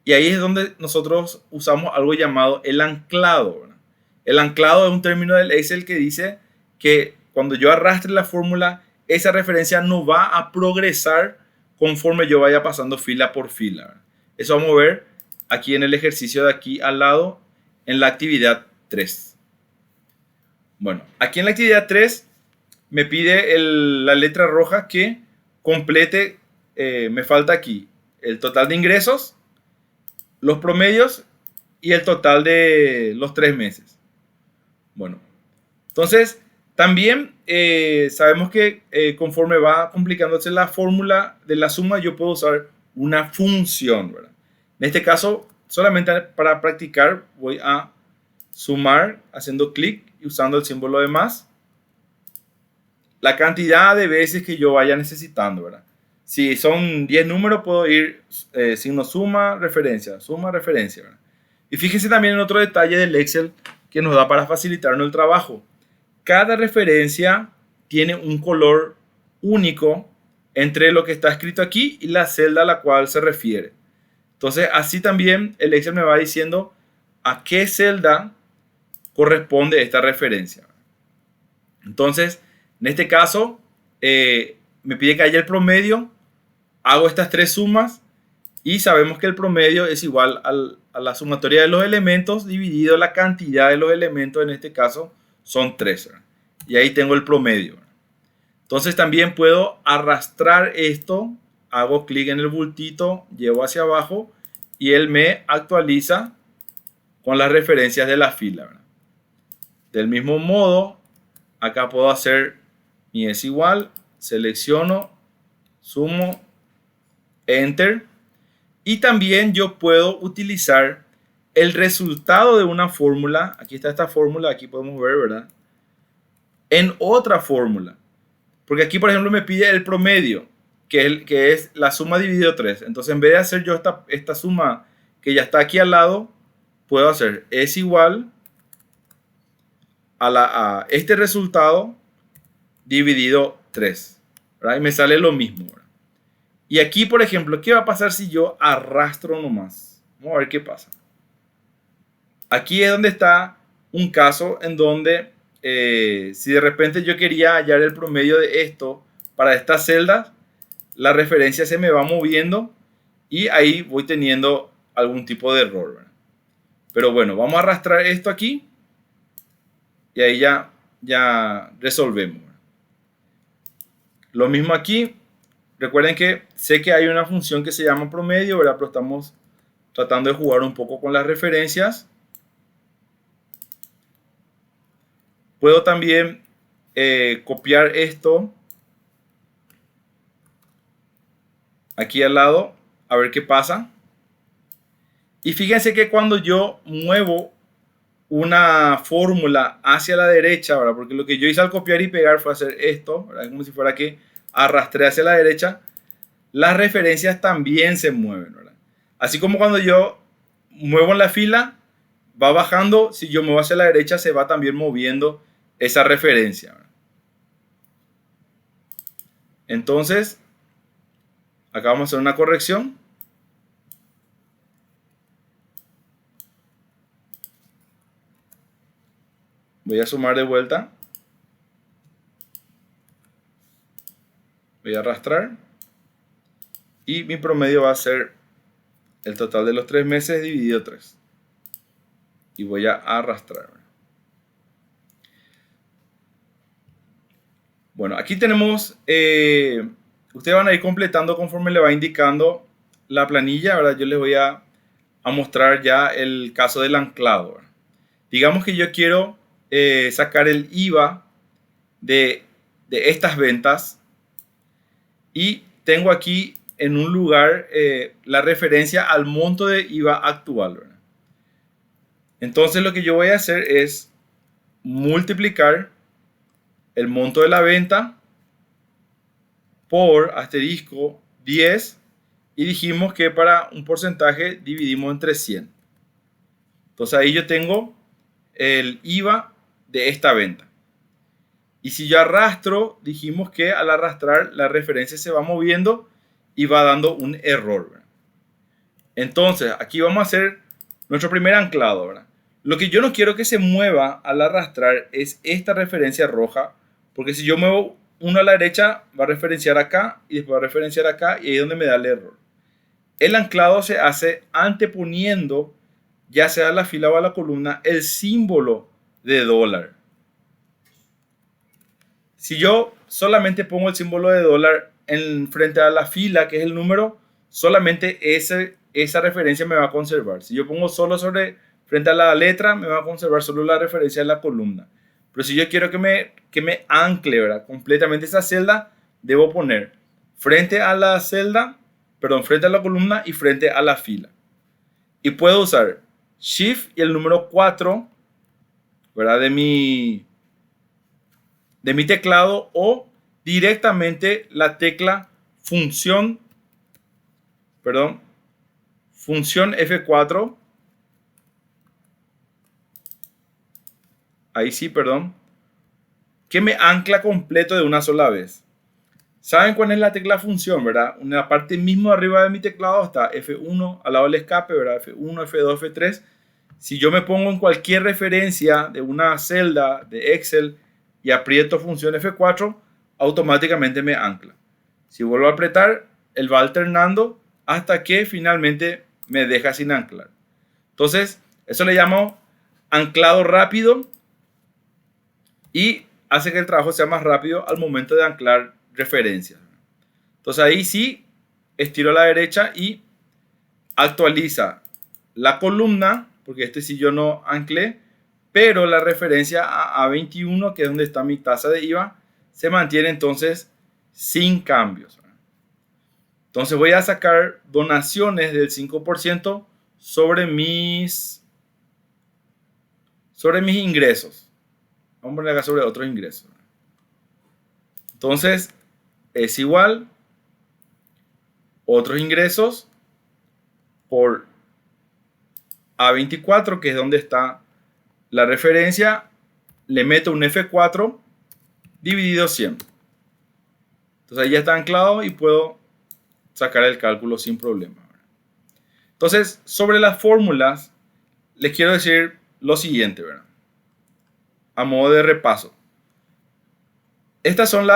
Y ahí es donde nosotros usamos algo llamado el anclado, ¿verdad? El anclado es un término del Excel que dice que cuando yo arrastre la fórmula, esa referencia no va a progresar conforme yo vaya pasando fila por fila, ¿verdad? Eso vamos a ver aquí en el ejercicio de aquí al lado, en la actividad 3. Bueno, aquí en la actividad 3 me pide la letra roja que complete, me falta aquí el total de ingresos, los promedios y el total de los 3 meses. Bueno, entonces también sabemos que conforme va complicándose la fórmula de la suma, yo puedo usar una función, ¿verdad? En este caso, solamente para practicar, voy a sumar haciendo clic y usando el símbolo de más la cantidad de veces que yo vaya necesitando, ¿verdad? Si son 10 números, puedo ir signo suma, referencia, ¿verdad? Y fíjense también en otro detalle del Excel que nos da para facilitarnos el trabajo. Cada referencia tiene un color único entre lo que está escrito aquí y la celda a la cual se refiere. Entonces, así también el Excel me va diciendo a qué celda corresponde esta referencia. Entonces, en este caso, me pide que haya el promedio, hago estas 3 sumas y sabemos que el promedio es igual a la sumatoria de los elementos dividido la cantidad de los elementos, en este caso son 3, ¿verdad? Y ahí tengo el promedio, ¿verdad? Entonces también puedo arrastrar esto, hago clic en el bultito, llevo hacia abajo y él me actualiza con las referencias de la fila, ¿verdad? Del mismo modo, acá puedo hacer mi es igual, selecciono, sumo, enter. Y también yo puedo utilizar el resultado de una fórmula. Aquí está esta fórmula, aquí podemos ver, ¿verdad? En otra fórmula. Porque aquí, por ejemplo, me pide el promedio, que es la suma dividido 3. Entonces, en vez de hacer yo esta suma que ya está aquí al lado, puedo hacer es igual a este resultado dividido 3, ¿verdad? Y me sale lo mismo, ¿verdad? Y aquí, por ejemplo, ¿qué va a pasar si yo arrastro nomás? Vamos a ver qué pasa. Aquí es donde está un caso en donde si de repente yo quería hallar el promedio de esto para estas celdas, la referencia se me va moviendo y ahí voy teniendo algún tipo de error, ¿verdad? Pero bueno, vamos a arrastrar esto aquí y ahí ya resolvemos. Lo mismo aquí. Recuerden que sé que hay una función que se llama promedio, ¿verdad? Pero estamos tratando de jugar un poco con las referencias. Puedo también copiar esto aquí al lado, a ver qué pasa. Y fíjense que cuando yo muevo una fórmula hacia la derecha, ¿verdad? Porque lo que yo hice al copiar y pegar fue hacer esto, ¿verdad? Como si fuera que arrastré hacia la derecha. Las referencias también se mueven, ¿verdad? Así como cuando yo muevo en la fila, va bajando, si yo muevo hacia la derecha, se va también moviendo esa referencia, ¿verdad? Entonces, acá vamos a hacer una corrección. Voy a sumar de vuelta. Voy a arrastrar. Y mi promedio va a ser el total de los 3 meses dividido 3. Y voy a arrastrar. Bueno, aquí tenemos, ustedes van a ir completando conforme le va indicando la planilla, ¿verdad? Yo les voy a mostrar ya el caso del anclado, ¿verdad? Digamos que yo quiero sacar el IVA de estas ventas y tengo aquí en un lugar la referencia al monto de IVA actual, ¿verdad? Entonces lo que yo voy a hacer es multiplicar el monto de la venta por asterisco 10 y dijimos que para un porcentaje dividimos entre 100. Entonces ahí yo tengo el IVA de esta venta. Y si yo arrastro, dijimos que al arrastrar la referencia se va moviendo y va dando un error, ¿verdad? Entonces aquí vamos a hacer nuestro primer anclado, ¿verdad? Lo que yo no quiero que se mueva al arrastrar es esta referencia roja, porque si yo muevo uno a la derecha va a referenciar acá y después va a referenciar acá y ahí es donde me da el error. El anclado se hace anteponiendo, ya sea a la fila o a la columna, el símbolo de dólar. Si yo solamente pongo el símbolo de dólar en frente a la fila, que es el número, solamente esa referencia me va a conservar. Si yo pongo solo frente a la letra, me va a conservar solo la referencia de la columna. Pero si yo quiero que me ancle, ¿verdad?, completamente esa celda, debo poner frente a la celda, frente a la columna y frente a la fila. Y puedo usar Shift y el número 4, ¿verdad?, de mi teclado, o directamente la tecla función F4. Ahí sí, que me ancla completo de una sola vez. ¿Saben cuál es la tecla función, verdad? En la parte mismo arriba de mi teclado está F1 al lado del escape, ¿verdad? F1, F2, F3. Si yo me pongo en cualquier referencia de una celda de Excel y aprieto función F4, automáticamente me ancla. Si vuelvo a apretar, él va alternando hasta que finalmente me deja sin anclar. Entonces, eso le llamo anclado rápido y hace que el trabajo sea más rápido al momento de anclar referencias. Entonces ahí sí, estiro a la derecha y actualiza la columna, porque este sí yo no anclé, pero la referencia a A21, que es donde está mi tasa de IVA, se mantiene entonces sin cambios. Entonces voy a sacar donaciones del 5% sobre mis ingresos. Vamos a poner acá sobre otros ingresos. Entonces es igual otros ingresos por A24, que es donde está la referencia, le meto un F4 dividido 100. Entonces ahí ya está anclado y puedo sacar el cálculo sin problema. Entonces, sobre las fórmulas, les quiero decir lo siguiente, ¿verdad?, a modo de repaso. Estas son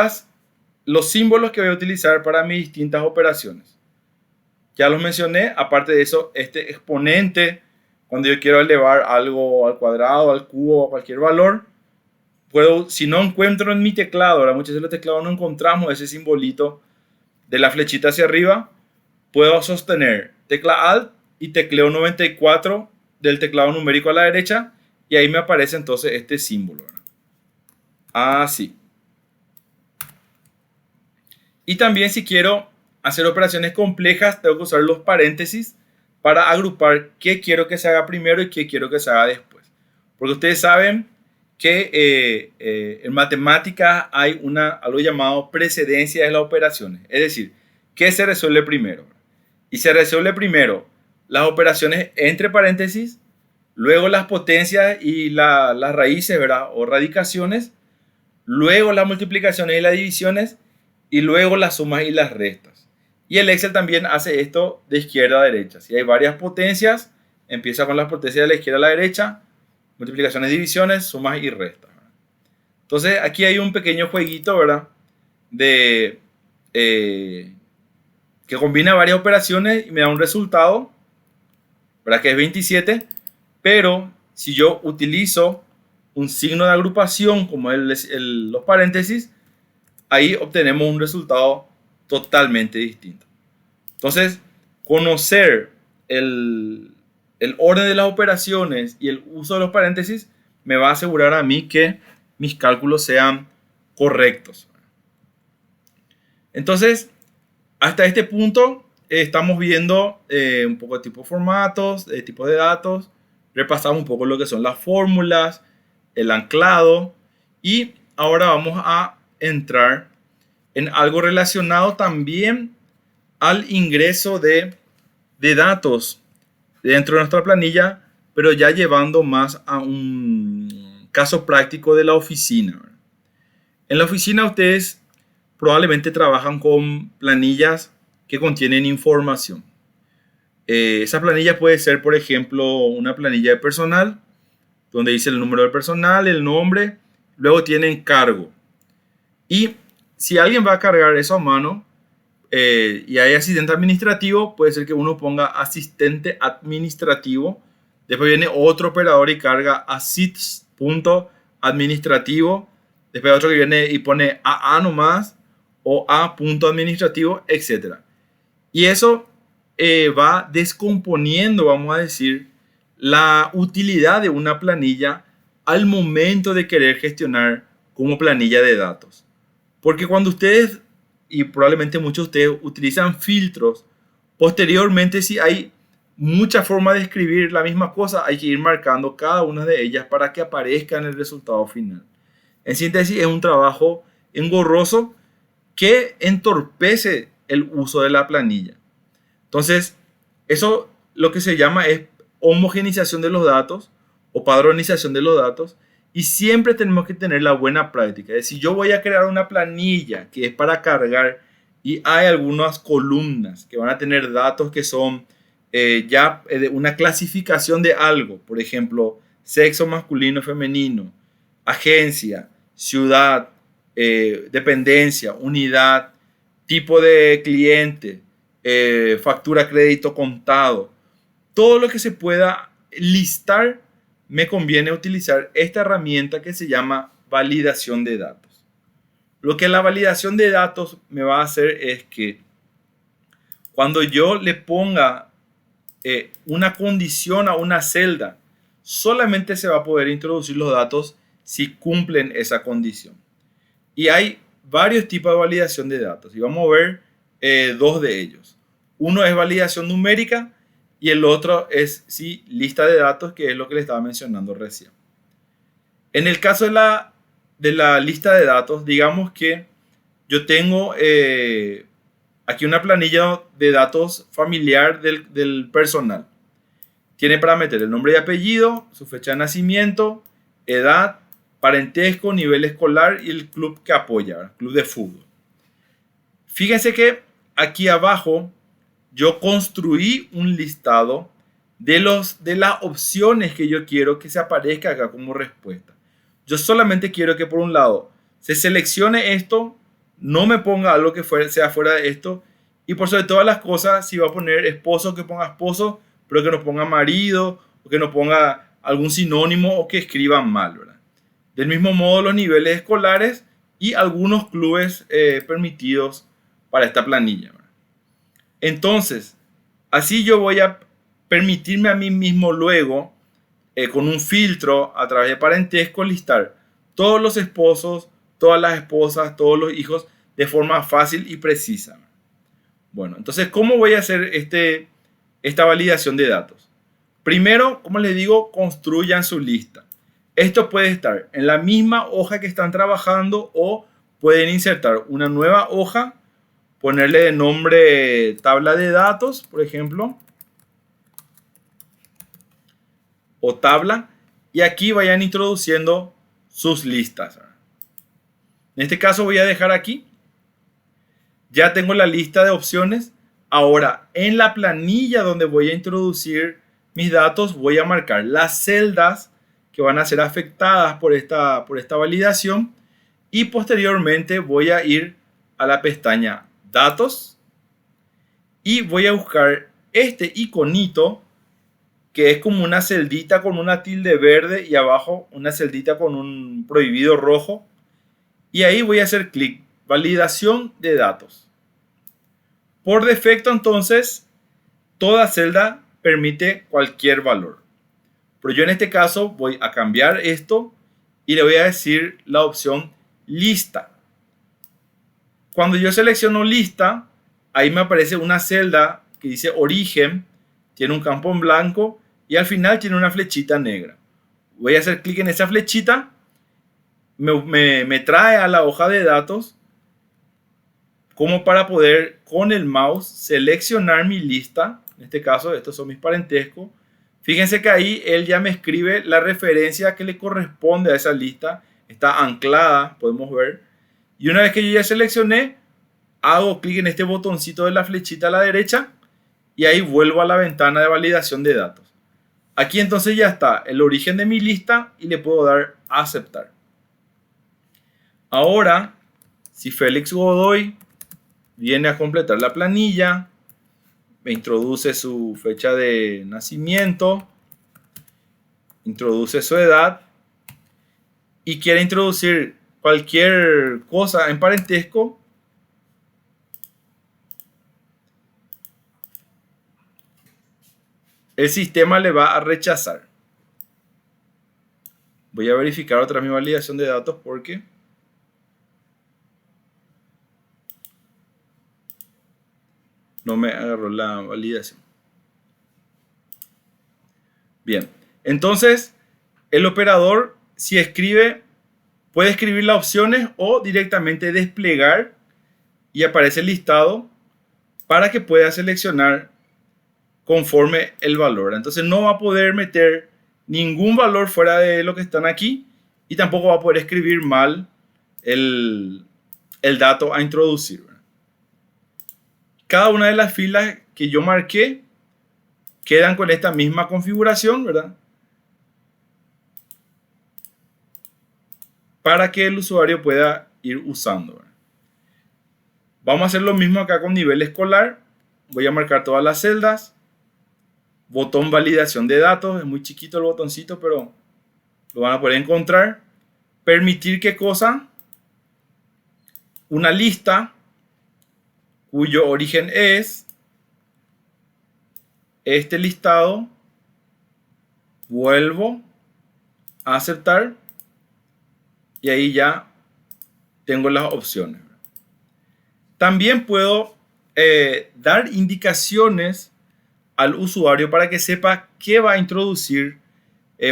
los símbolos que voy a utilizar para mis distintas operaciones. Ya los mencioné. Aparte de eso, este exponente, cuando yo quiero elevar algo al cuadrado, al cubo, a cualquier valor, si no encuentro en mi teclado, ahora muchas veces en los teclados no encontramos ese simbolito de la flechita hacia arriba, puedo sostener tecla Alt y tecleo 94 del teclado numérico a la derecha y ahí me aparece entonces este símbolo, ¿verdad? Así. Y también, si quiero hacer operaciones complejas, tengo que usar los paréntesis para agrupar qué quiero que se haga primero y qué quiero que se haga después. Porque ustedes saben que en matemáticas hay algo llamado precedencia de las operaciones. Es decir, ¿qué se resuelve primero? Y se resuelve primero las operaciones entre paréntesis, luego las potencias y las raíces, ¿verdad?, o radicaciones, luego las multiplicaciones y las divisiones, y luego las sumas y las restas. Y el Excel también hace esto de izquierda a derecha. Si hay varias potencias, empieza con las potencias de la izquierda a la derecha, multiplicaciones, divisiones, sumas y restas. Entonces aquí hay un pequeño jueguito, ¿verdad?, que combina varias operaciones y me da un resultado, ¿verdad?, que es 27, pero si yo utilizo un signo de agrupación como los paréntesis, ahí obtenemos un resultado totalmente distinto. Entonces, conocer el orden de las operaciones y el uso de los paréntesis me va a asegurar a mí que mis cálculos sean correctos. Entonces, Hasta este punto estamos viendo un poco de tipo de formatos, de tipo de datos. Repasamos un poco lo que son las fórmulas, el anclado. Y ahora vamos a entrar en algo relacionado también al ingreso de datos dentro de nuestra planilla, pero ya llevando más a un caso práctico de la oficina. En la oficina ustedes probablemente trabajan con planillas que contienen información. Esa planilla puede ser, por ejemplo, una planilla de personal, donde dice el número del personal, el nombre, luego tienen cargo. Y si alguien va a cargar eso a mano y hay asistente administrativo, puede ser que uno ponga asistente administrativo, después viene otro operador y carga assist.administrativo, después otro que viene y pone AA nomás, o A.administrativo, etc. Y eso va descomponiendo, vamos a decir, la utilidad de una planilla al momento de querer gestionar como planilla de datos. Porque cuando ustedes, y probablemente muchos de ustedes, utilizan filtros, posteriormente si hay muchas formas de escribir la misma cosa, hay que ir marcando cada una de ellas para que aparezca en el resultado final. En síntesis, es un trabajo engorroso que entorpece el uso de la planilla. Entonces, eso lo que se llama es homogenización de los datos o padronización de los datos, y siempre tenemos que tener la buena práctica. Es decir, yo voy a crear una planilla que es para cargar y hay algunas columnas que van a tener datos que son de una clasificación de algo, por ejemplo, sexo masculino, femenino, agencia, ciudad, dependencia, unidad, tipo de cliente, factura, crédito, contado. Todo lo que se pueda listar, me conviene utilizar esta herramienta que se llama validación de datos. Lo que la validación de datos me va a hacer es que cuando yo le ponga una condición a una celda, solamente se va a poder introducir los datos si cumplen esa condición. Y hay varios tipos de validación de datos y vamos a ver dos de ellos. Uno es validación numérica y el otro es lista de datos, que es lo que le estaba mencionando recién. En el caso de la lista de datos, digamos que yo tengo aquí una planilla de datos familiar del personal. Tiene para meter el nombre y apellido, su fecha de nacimiento, edad, parentesco, nivel escolar y el club que apoya, ¿verdad? Club de fútbol. Fíjense que aquí abajo yo construí un listado de las opciones que yo quiero que se aparezca acá como respuesta. Yo solamente quiero que por un lado se seleccione esto, no me ponga algo que sea fuera de esto, y por sobre todas las cosas, si va a poner esposo, que ponga esposo, pero que no ponga marido, o que no ponga algún sinónimo o que escriba mal, ¿verdad? Del mismo modo, los niveles escolares y algunos clubes permitidos para esta planilla, ¿verdad? Entonces, así yo voy a permitirme a mí mismo luego, con un filtro a través de parentesco, listar todos los esposos, todas las esposas, todos los hijos de forma fácil y precisa. Bueno, entonces, ¿cómo voy a hacer esta validación de datos? Primero, como les digo, construyan su lista. Esto puede estar en la misma hoja que están trabajando o pueden insertar una nueva hoja, ponerle de nombre tabla de datos, por ejemplo, o tabla, y aquí vayan introduciendo sus listas. En este caso voy a dejar aquí. Ya tengo la lista de opciones. Ahora, en la planilla donde voy a introducir mis datos, voy a marcar las celdas que van a ser afectadas por esta validación, y posteriormente voy a ir a la pestaña Datos y voy a buscar este iconito que es como una celdita con una tilde verde y abajo una celdita con un prohibido rojo, y ahí voy a hacer clic, validación de datos. Por defecto, entonces, toda celda permite cualquier valor, pero yo en este caso voy a cambiar esto y le voy a decir la opción lista. Cuando yo selecciono lista, ahí me aparece una celda que dice origen, tiene un campo en blanco y al final tiene una flechita negra. Voy a hacer clic en esa flechita, me trae a la hoja de datos como para poder con el mouse seleccionar mi lista. En este caso, estos son mis parentescos. Fíjense que ahí él ya me escribe la referencia que le corresponde a esa lista. Está anclada, podemos ver. Y una vez que yo ya seleccioné, hago clic en este botoncito de la flechita a la derecha y ahí vuelvo a la ventana de validación de datos. Aquí entonces ya está el origen de mi lista y le puedo dar a aceptar. Ahora, si Félix Godoy viene a completar la planilla, me introduce su fecha de nacimiento, introduce su edad y quiere introducir cualquier cosa en parentesco, el sistema le va a rechazar. Voy a verificar otra vez mi validación de datos porque no me agarró la validación. Bien, entonces el operador, si escribe, puede escribir las opciones o directamente desplegar y aparece el listado para que pueda seleccionar conforme el valor. Entonces no va a poder meter ningún valor fuera de lo que están aquí y tampoco va a poder escribir mal el dato a introducir. Cada una de las filas que yo marqué quedan con esta misma configuración, ¿verdad? Para que el usuario pueda ir usando, ¿verdad? Vamos a hacer lo mismo acá con nivel escolar. Voy a marcar todas las celdas. Botón validación de datos. Es muy chiquito el botoncito, pero lo van a poder encontrar. Permitir qué cosa. Una lista cuyo origen es este listado. Vuelvo a aceptar. Y ahí ya tengo las opciones. También puedo dar indicaciones al usuario para que sepa qué va a introducir,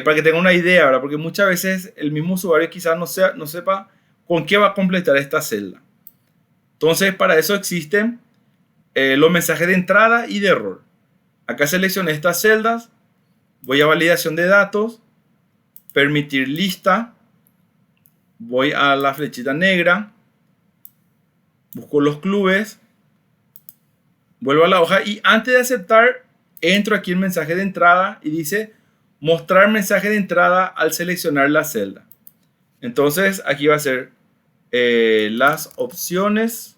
para que tenga una idea, ¿verdad? Porque muchas veces el mismo usuario quizás no sepa con qué va a completar esta celda. Entonces, para eso existen los mensajes de entrada y de error. Acá seleccioné estas celdas, voy a validación de datos, permitir lista, voy a la flechita negra, busco los clubes, vuelvo a la hoja y antes de aceptar entro aquí en mensaje de entrada y dice mostrar mensaje de entrada al seleccionar la celda. Entonces aquí va a ser las opciones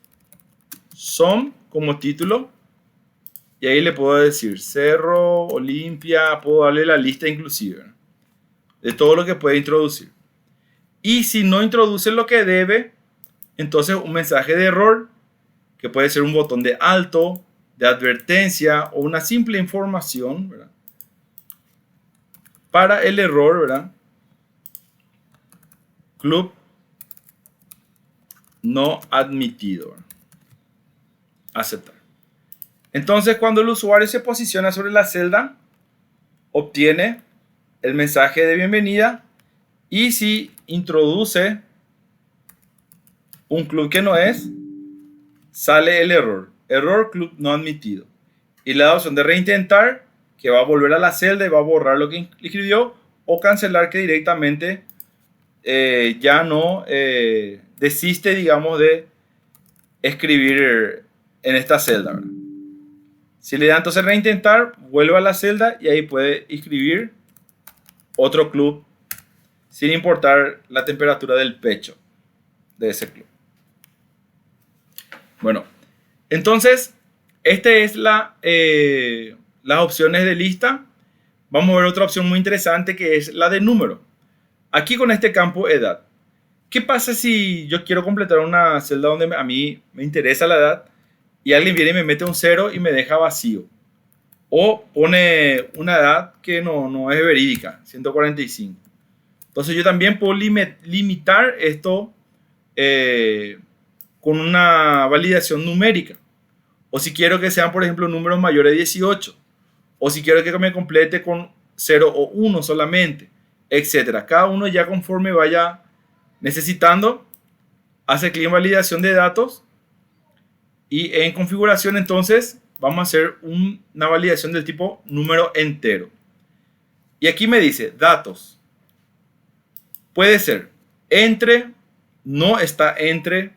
son como título y ahí le puedo decir Cerro, Olimpia, puedo darle la lista inclusive de todo lo que puede introducir. Y si no introduce lo que debe, entonces un mensaje de error, que puede ser un botón de alto, de advertencia o una simple información, ¿verdad? Para el error, ¿verdad? Club no admitido. Aceptar. Entonces, cuando el usuario se posiciona sobre la celda, obtiene el mensaje de bienvenida y si introduce un club que no es, sale el error. Error club no admitido. Y le da opción de reintentar, que va a volver a la celda y va a borrar lo que escribió, o cancelar, que directamente ya no desiste, digamos, de escribir en esta celda, ¿verdad? Si le da entonces reintentar, vuelve a la celda y ahí puede escribir otro club sin importar la temperatura del pecho de ese club. Bueno, entonces, esta es las opciones de lista. Vamos a ver otra opción muy interesante que es la de número. Aquí con este campo edad. ¿Qué pasa si yo quiero completar una celda donde a mí me interesa la edad y alguien viene y me mete un 0 y me deja vacío? O pone una edad que no es verídica, 145. Entonces yo también puedo limitar esto con una validación numérica. o si quiero que sean, por ejemplo, números mayores de 18, o si quiero que me complete con 0 o 1 solamente, etcétera. Cada uno ya conforme vaya necesitando, hace clic en validación de datos y en configuración entonces vamos a hacer una validación del tipo número entero. Y aquí me dice datos. Puede ser entre, no está entre,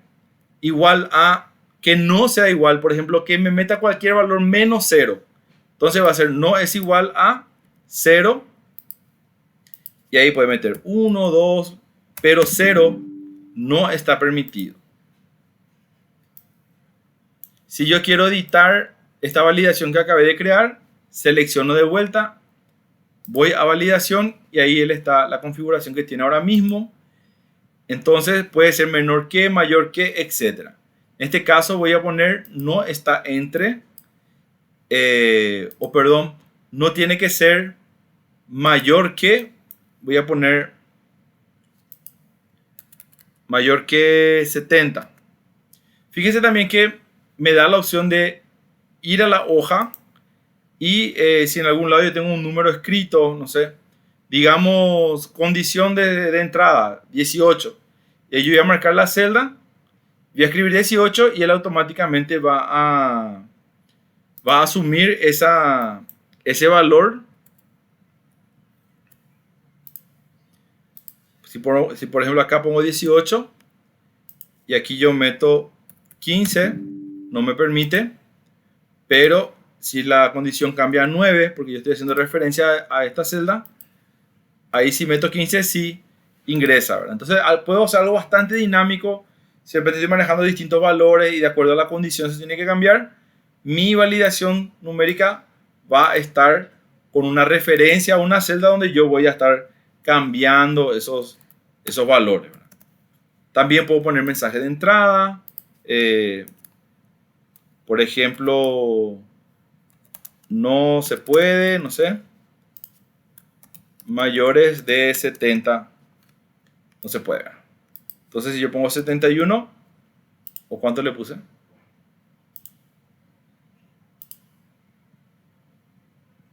igual a, que no sea igual, por ejemplo, que me meta cualquier valor menos 0. Entonces va a ser no es igual a 0. Y ahí puede meter 1, 2, pero 0 no está permitido. Si yo quiero editar esta validación que acabé de crear, selecciono de vuelta, voy a validación y ahí él está la configuración que tiene ahora mismo. Entonces puede ser menor que, mayor que, etc. En este caso voy a poner no está entre, no tiene que ser mayor que, voy a poner mayor que 70. Fíjense también que me da la opción de ir a la hoja y si en algún lado yo tengo un número escrito, no sé, digamos condición de entrada 18, y yo voy a marcar la celda, voy a escribir 18 y él automáticamente va a asumir ese valor. Si por ejemplo acá pongo 18 y aquí yo meto 15, no me permite, pero si la condición cambia a 9, porque yo estoy haciendo referencia a esta celda, ahí si meto 15 sí ingresa, ¿verdad? Entonces puedo hacer algo bastante dinámico, siempre estoy manejando distintos valores y de acuerdo a la condición se tiene que cambiar. Mi validación numérica va a estar con una referencia a una celda donde yo voy a estar cambiando esos valores, ¿verdad? También puedo poner mensaje de entrada, por ejemplo, no se puede, no sé, mayores de 70, no se puede. Entonces si yo pongo 71, ¿o cuánto le puse?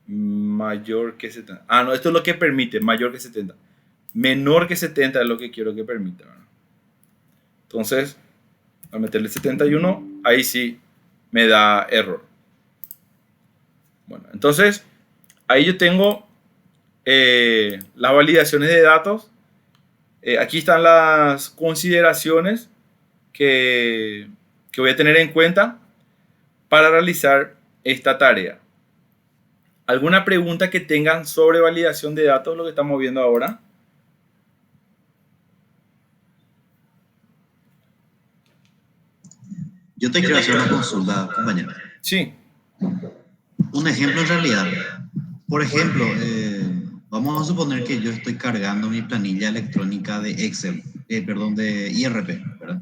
Mayor que 70. Ah, no, esto es lo que permite, mayor que 70. Menor que 70 es lo que quiero que permita, ¿verdad? Entonces, al meterle 71, ahí sí me da error. Bueno, entonces, ahí yo tengo las validaciones de datos. Aquí están las consideraciones que voy a tener en cuenta para realizar esta tarea. ¿Alguna pregunta que tengan sobre validación de datos, lo que estamos viendo ahora? Yo te quiero hacer una consulta, compañero. Sí. Un ejemplo en realidad. Por ejemplo, vamos a suponer que yo estoy cargando mi planilla electrónica de Excel, de IRP, ¿verdad?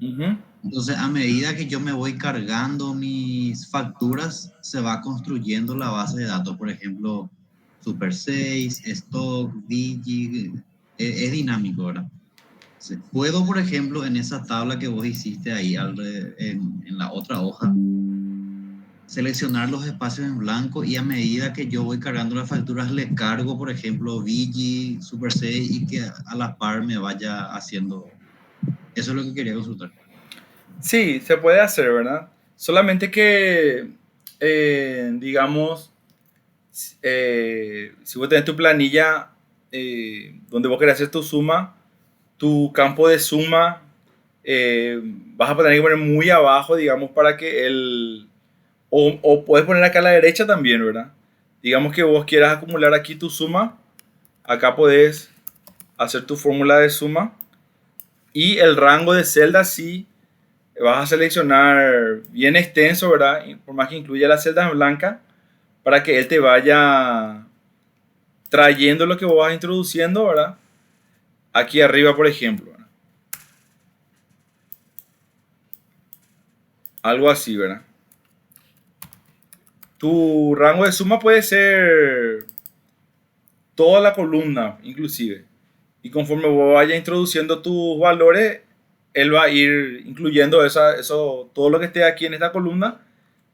Entonces, a medida que yo me voy cargando mis facturas, se va construyendo la base de datos. Por ejemplo, Super 6, Stock, Digi, es dinámico, ¿verdad? Puedo, por ejemplo, en esa tabla que vos hiciste ahí, en la otra hoja, seleccionar los espacios en blanco y a medida que yo voy cargando las facturas le cargo, por ejemplo, Vigi, Super 6 y que a la par me vaya haciendo. Eso es lo que quería consultar. Sí, se puede hacer, ¿verdad? Solamente que, digamos, si vos tenés tu planilla donde vos querés hacer tu suma, tu campo de suma vas a tener que poner muy abajo, digamos, para que él... O puedes poner acá a la derecha también, ¿verdad? Digamos que vos quieras acumular aquí tu suma. Acá podés hacer tu fórmula de suma. Y el rango de celdas sí vas a seleccionar bien extenso, ¿verdad? Por más que incluya las celdas en blanca, para que él te vaya trayendo lo que vos vas introduciendo, ¿verdad? Aquí arriba, por ejemplo, ¿verdad? Algo así, ¿verdad? Tu rango de suma puede ser toda la columna, inclusive. Y conforme vos vayas introduciendo tus valores, él va a ir incluyendo todo lo que esté aquí en esta columna,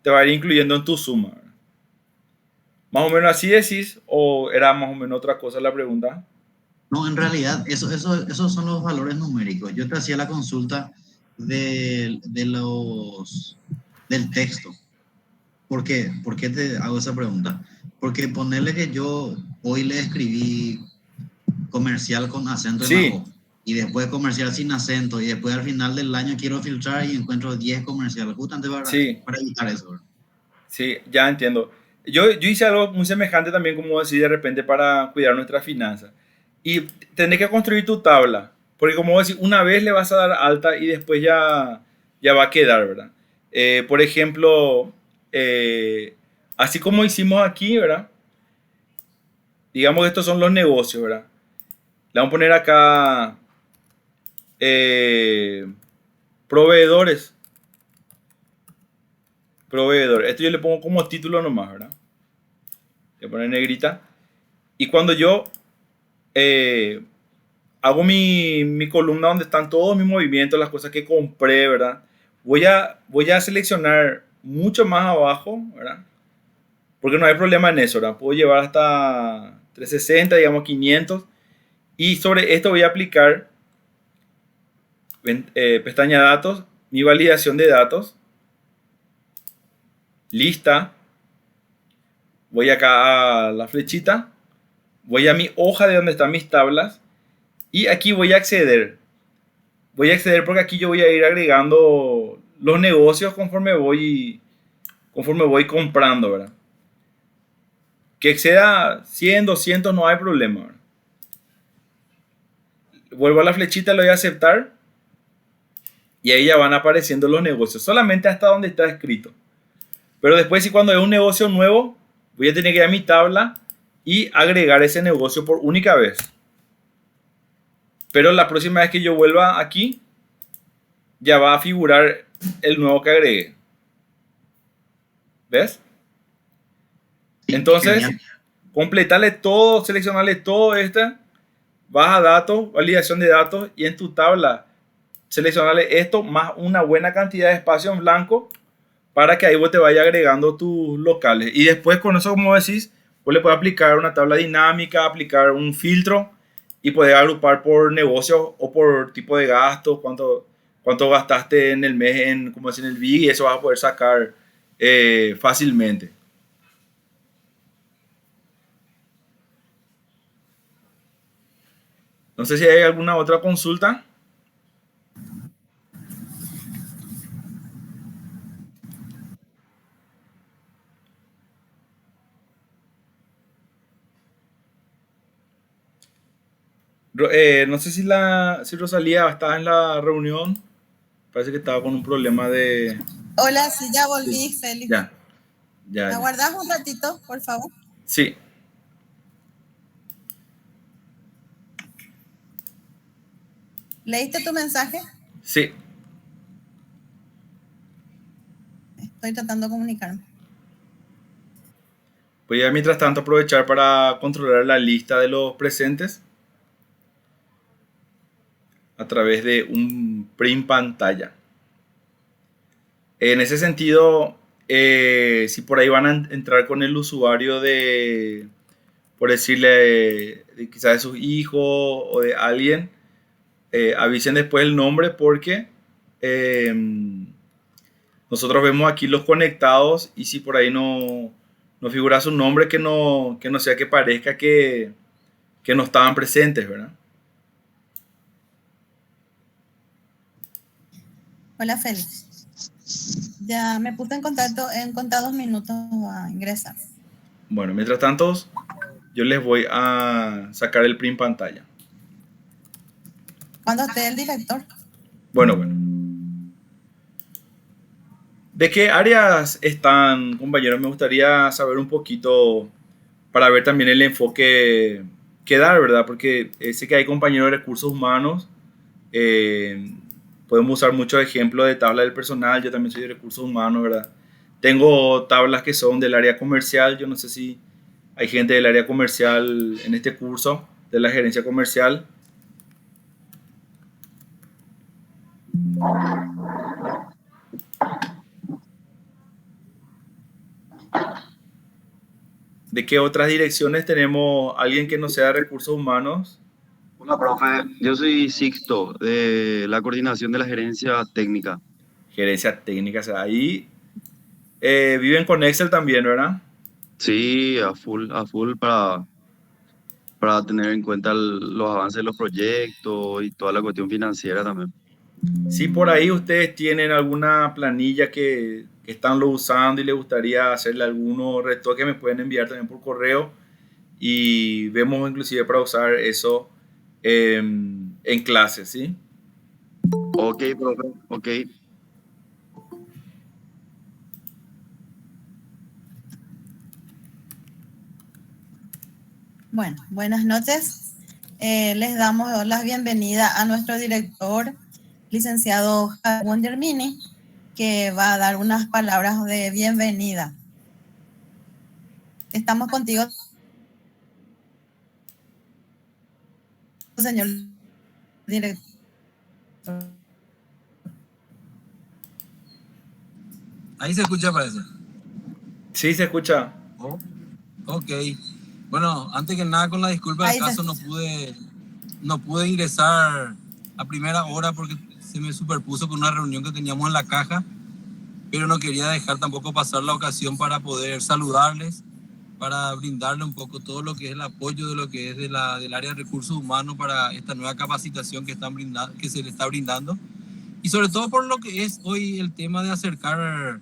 te va a ir incluyendo en tu suma, ¿verdad? Más o menos así decís, o era más o menos otra cosa la pregunta. No, en realidad, esos son los valores numéricos. Yo te hacía la consulta del texto. ¿Por qué? ¿Por qué te hago esa pregunta? Porque ponerle que yo hoy le escribí comercial con acento en la Sí, O, y después comercial sin acento, y después al final del año quiero filtrar y encuentro 10 comerciales, justamente sí, para evitar eso, ¿verdad? sí, ya entiendo. Yo hice algo muy semejante también, como decir, de repente para cuidar nuestras finanzas. Y tenés que construir tu tabla, porque como decir, una vez le vas a dar alta y después ya va a quedar, ¿verdad? Por ejemplo, eh, así como hicimos aquí, ¿verdad? Digamos que estos son los negocios, ¿verdad? Le vamos a poner acá eh, proveedores. Proveedor. Esto yo le pongo como título nomás, ¿verdad? Le pongo en negrita. Y cuando yo eh, hago mi columna donde están todos mis movimientos, las cosas que compré, ¿verdad? Voy a seleccionar mucho más abajo, ¿verdad? Porque no hay problema en eso, ¿verdad? Puedo llevar hasta 360, digamos 500. Y sobre esto voy a aplicar pestaña datos, mi validación de datos, lista. Voy acá a la flechita, voy a mi hoja de donde están mis tablas y aquí voy a acceder. Voy a acceder porque aquí yo voy a ir agregando los negocios conforme voy comprando, ¿verdad? Que exceda 100, 200 no hay problema, ¿verdad? Vuelvo a la flechita, le voy a aceptar y ahí ya van apareciendo los negocios, solamente hasta donde está escrito. Pero después, si cuando es un negocio nuevo, voy a tener que ir a mi tabla y agregar ese negocio por única vez. Pero la próxima vez que yo vuelva aquí, ya va a figurar el nuevo que agregué. ¿Ves? Sí, Entonces, genial. completarle todo, seleccionarle todo este, vas a datos, validación de datos y en tu tabla seleccionarle esto más una buena cantidad de espacio en blanco para que ahí vos te vaya agregando tus locales. Y después con eso, como decís, vos le puedes aplicar una tabla dinámica, aplicar un filtro y poder agrupar por negocio o por tipo de gasto, cuánto gastaste en el mes en, como decir, en el BIG y eso vas a poder sacar fácilmente. No sé si hay alguna otra consulta. No sé si Rosalía estaba en la reunión. Parece que estaba con un problema de... Hola, sí, ya Sí. volví, Félix. Ya, ya, ¿Me ya. aguardas un ratito, por favor? Sí, ¿Leíste tu mensaje? sí. Estoy tratando de comunicarme. Voy a mientras tanto aprovechar para controlar la lista de los presentes a través de un print pantalla. En ese sentido, si por ahí van a entrar con el usuario de, por decirle, quizás de sus hijos o de alguien, avisen después el nombre porque eh, nosotros vemos aquí los conectados y si por ahí no figura su nombre, que no sea que parezca que no estaban presentes, ¿verdad? Hola, Félix. Ya me puse en contacto, en contados minutos a ingresar. Bueno, mientras tanto, yo les voy a sacar el print pantalla. Cuando esté el director. Bueno. ¿De qué áreas están, compañeros? Me gustaría saber un poquito para ver también el enfoque que dar, ¿verdad? Porque sé que hay compañeros de recursos humanos. eh, Podemos usar muchos ejemplos de tabla del personal. Yo también soy de recursos humanos, ¿verdad? Tengo tablas que son del área comercial. Yo no sé si hay gente del área comercial en este curso, de la gerencia comercial. ¿De qué otras direcciones tenemos alguien que no sea recursos humanos? Hola, profe. Yo soy Sixto, de la coordinación de la gerencia técnica. Gerencia técnica, o sea, ahí viven con Excel también, ¿verdad? Sí, a full para tener en cuenta los avances de los proyectos y toda la cuestión financiera también. Si por ahí ustedes tienen alguna planilla que están lo usando y les gustaría hacerle algunos retoques, me pueden enviar también por correo y vemos inclusive para usar eso en clase, ¿sí? Ok, profe, ok. Bueno, buenas noches. Les damos la bienvenida a nuestro director, licenciado Javier Germini, que va a dar unas palabras de bienvenida. Estamos contigo, señor director. Ahí se escucha, parece. Sí, se escucha. Oh, ok. Bueno, antes que nada, con la disculpa del Ahí se caso, no pude ingresar a primera hora porque se me superpuso con una reunión que teníamos en la caja, pero no quería dejar tampoco pasar la ocasión para poder saludarles, para brindarle un poco todo lo que es el apoyo de lo que es del área de recursos humanos para esta nueva capacitación que se le está brindando. Y sobre todo por lo que es hoy el tema de acercar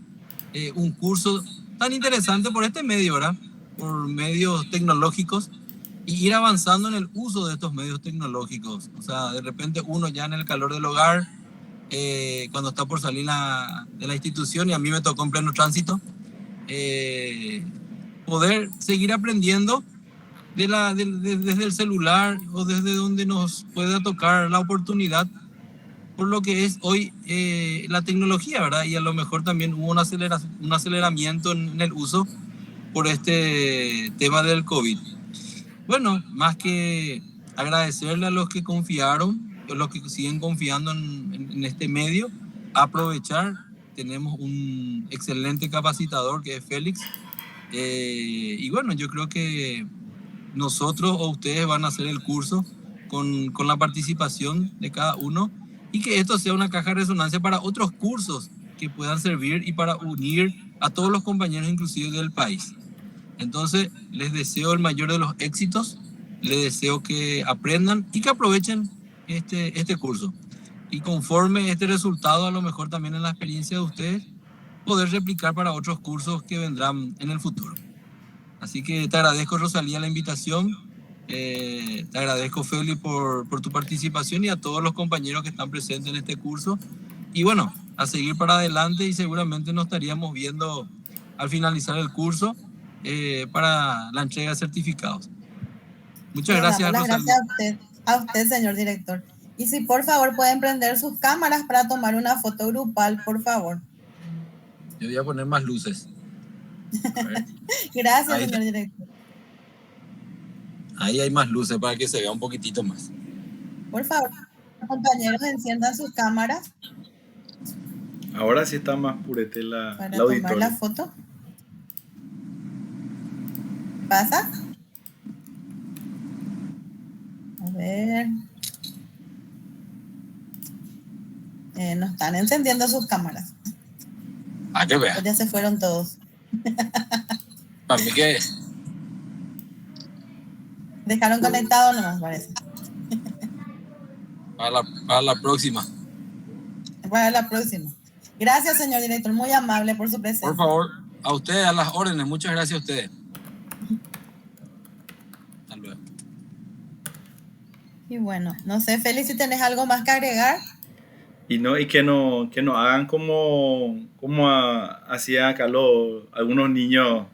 un curso tan interesante por este medio, ¿verdad? Por medios tecnológicos y ir avanzando en el uso de estos medios tecnológicos. O sea, de repente uno ya en el calor del hogar, cuando está por salir de la institución, y a mí me tocó en pleno tránsito, poder seguir aprendiendo desde el celular o desde donde nos pueda tocar la oportunidad por lo que es hoy la tecnología, ¿verdad? Y a lo mejor también hubo un aceleramiento en el uso por este tema del COVID. Bueno, más que agradecerle a los que confiaron, a los que siguen confiando en este medio, aprovechar, tenemos un excelente capacitador que es Félix, y bueno, yo creo que nosotros o ustedes van a hacer el curso con la participación de cada uno y que esto sea una caja de resonancia para otros cursos que puedan servir y para unir a todos los compañeros inclusive del país. Entonces, les deseo el mayor de los éxitos, les deseo que aprendan y que aprovechen este curso. Y conforme este resultado, a lo mejor también en la experiencia de ustedes, poder replicar para otros cursos que vendrán en el futuro. Así que te agradezco, Rosalía, la invitación. Te agradezco, Feli, por tu participación y a todos los compañeros que están presentes en este curso. Y bueno, a seguir para adelante y seguramente nos estaríamos viendo al finalizar el curso para la entrega de certificados. Muchas gracias, Rosalía. Gracias a usted, señor director. Y si por favor pueden prender sus cámaras para tomar una foto grupal, por favor. Yo voy a poner más luces. Gracias, Ahí señor director. Ahí hay más luces para que se vea un poquitito más. Por favor, compañeros, enciendan sus cámaras. Ahora sí está más purete la tomar la foto. ¿Pasa? A ver. No están encendiendo sus cámaras. Ah, que vea. Pues ya se fueron todos. A mí que dejaron conectado nomás, parece. Para la próxima. Para la próxima. Gracias, señor director. Muy amable por su presencia. Por favor, a ustedes, a las órdenes. Muchas gracias a ustedes. Hasta luego. Y bueno, no sé, Félix, si tenés algo más que agregar. Y que no hagan como hacían acá algunos niños.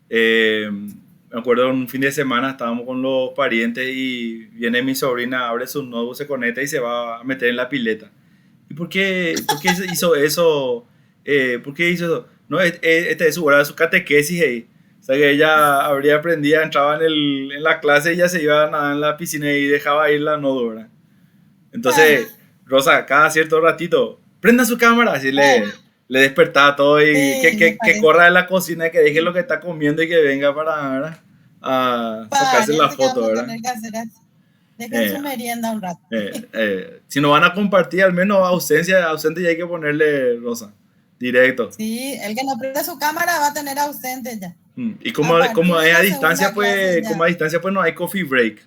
Me acuerdo un fin de semana estábamos con los parientes y viene mi sobrina, abre su notebook, se conecta y se va a meter en la pileta. ¿Y por qué hizo eso? ¿Por qué hizo eso? No, este es su catequesis ahí. O sea que ella habría aprendido, entraba en la clase y ya se iba a nadar en la piscina y dejaba ir la notebook, ¿verdad? Entonces, Rosa, cada cierto ratito, prenda su cámara, así le le despertaba todo y Sí, que parece. corra de la cocina y que deje lo que está comiendo y que venga para, ¿verdad? A sacarse la Parece que foto, vamos a ¿verdad? tener que hacer así. Dejen Eh, su merienda un rato. si no van a compartir, al menos ausente ya hay que ponerle Rosa, directo. Sí, el que no prende su cámara va a tener ausente ya. Y A como partir es de a la distancia, segunda clase como a ya. distancia, pues no hay coffee break.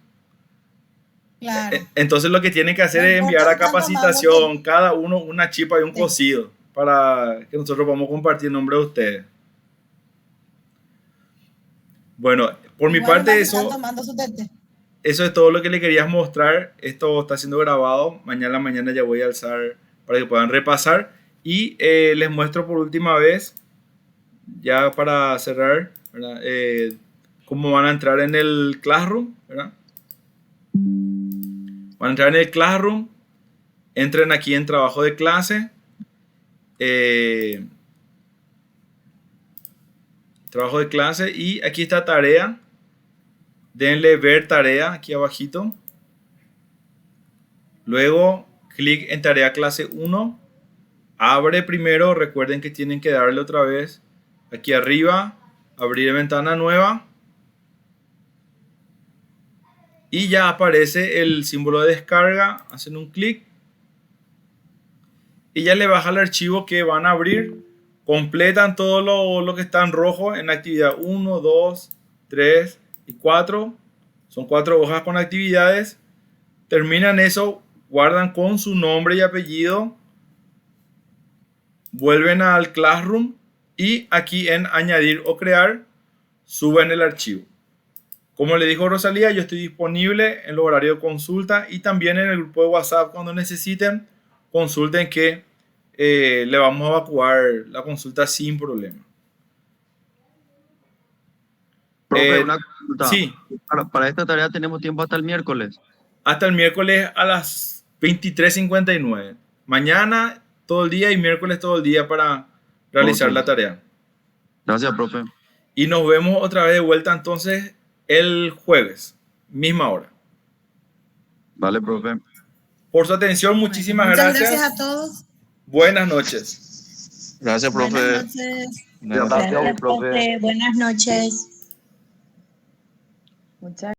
Claro. Entonces lo que tienen que hacer No es importa enviar a si están tomando capacitación cada uno una chipa y un té. cocido para que nosotros podamos compartir el nombre de ustedes. Bueno, por mi Igual parte nomás si están eso tomando su té. es todo lo que le quería mostrar. Esto está siendo grabado. Mañana a la mañana ya voy a alzar para que puedan repasar. Y les muestro por última vez, ya para cerrar, ¿verdad? Cómo van a entrar en el Classroom, ¿verdad? Van a entrar en el Classroom. Entren aquí en trabajo de clase. Trabajo de clase y aquí está tarea. Denle ver tarea aquí abajito. Luego clic en tarea clase 1. Abre primero. Recuerden que tienen que darle otra vez aquí arriba. Abrir ventana nueva. Y ya aparece el símbolo de descarga. Hacen un clic. Y ya le baja el archivo que van a abrir. Completan todo lo que está en rojo en actividad 1, 2, 3 y 4. Son 4 hojas con actividades. Terminan eso, guardan con su nombre y apellido. Vuelven al Classroom y aquí en añadir o crear, suben el archivo. Como le dijo Rosalía, yo estoy disponible en el horario de consulta y también en el grupo de WhatsApp cuando necesiten. Consulten que le vamos a evacuar la consulta sin problema. Profe, una consulta. Sí, Para esta tarea tenemos tiempo hasta el miércoles. hasta el miércoles a las 23:59. Mañana todo el día y miércoles todo el día para realizar Ok. la tarea. Gracias, profe. Y nos vemos otra vez de vuelta entonces el jueves, misma hora. Vale, profe. Por su atención, muchísimas Muchas gracias. gracias a todos. Buenas noches. Gracias, profe. Buenas noches. Buenas noches, Gracias, profe. profe. Buenas noches. Muchas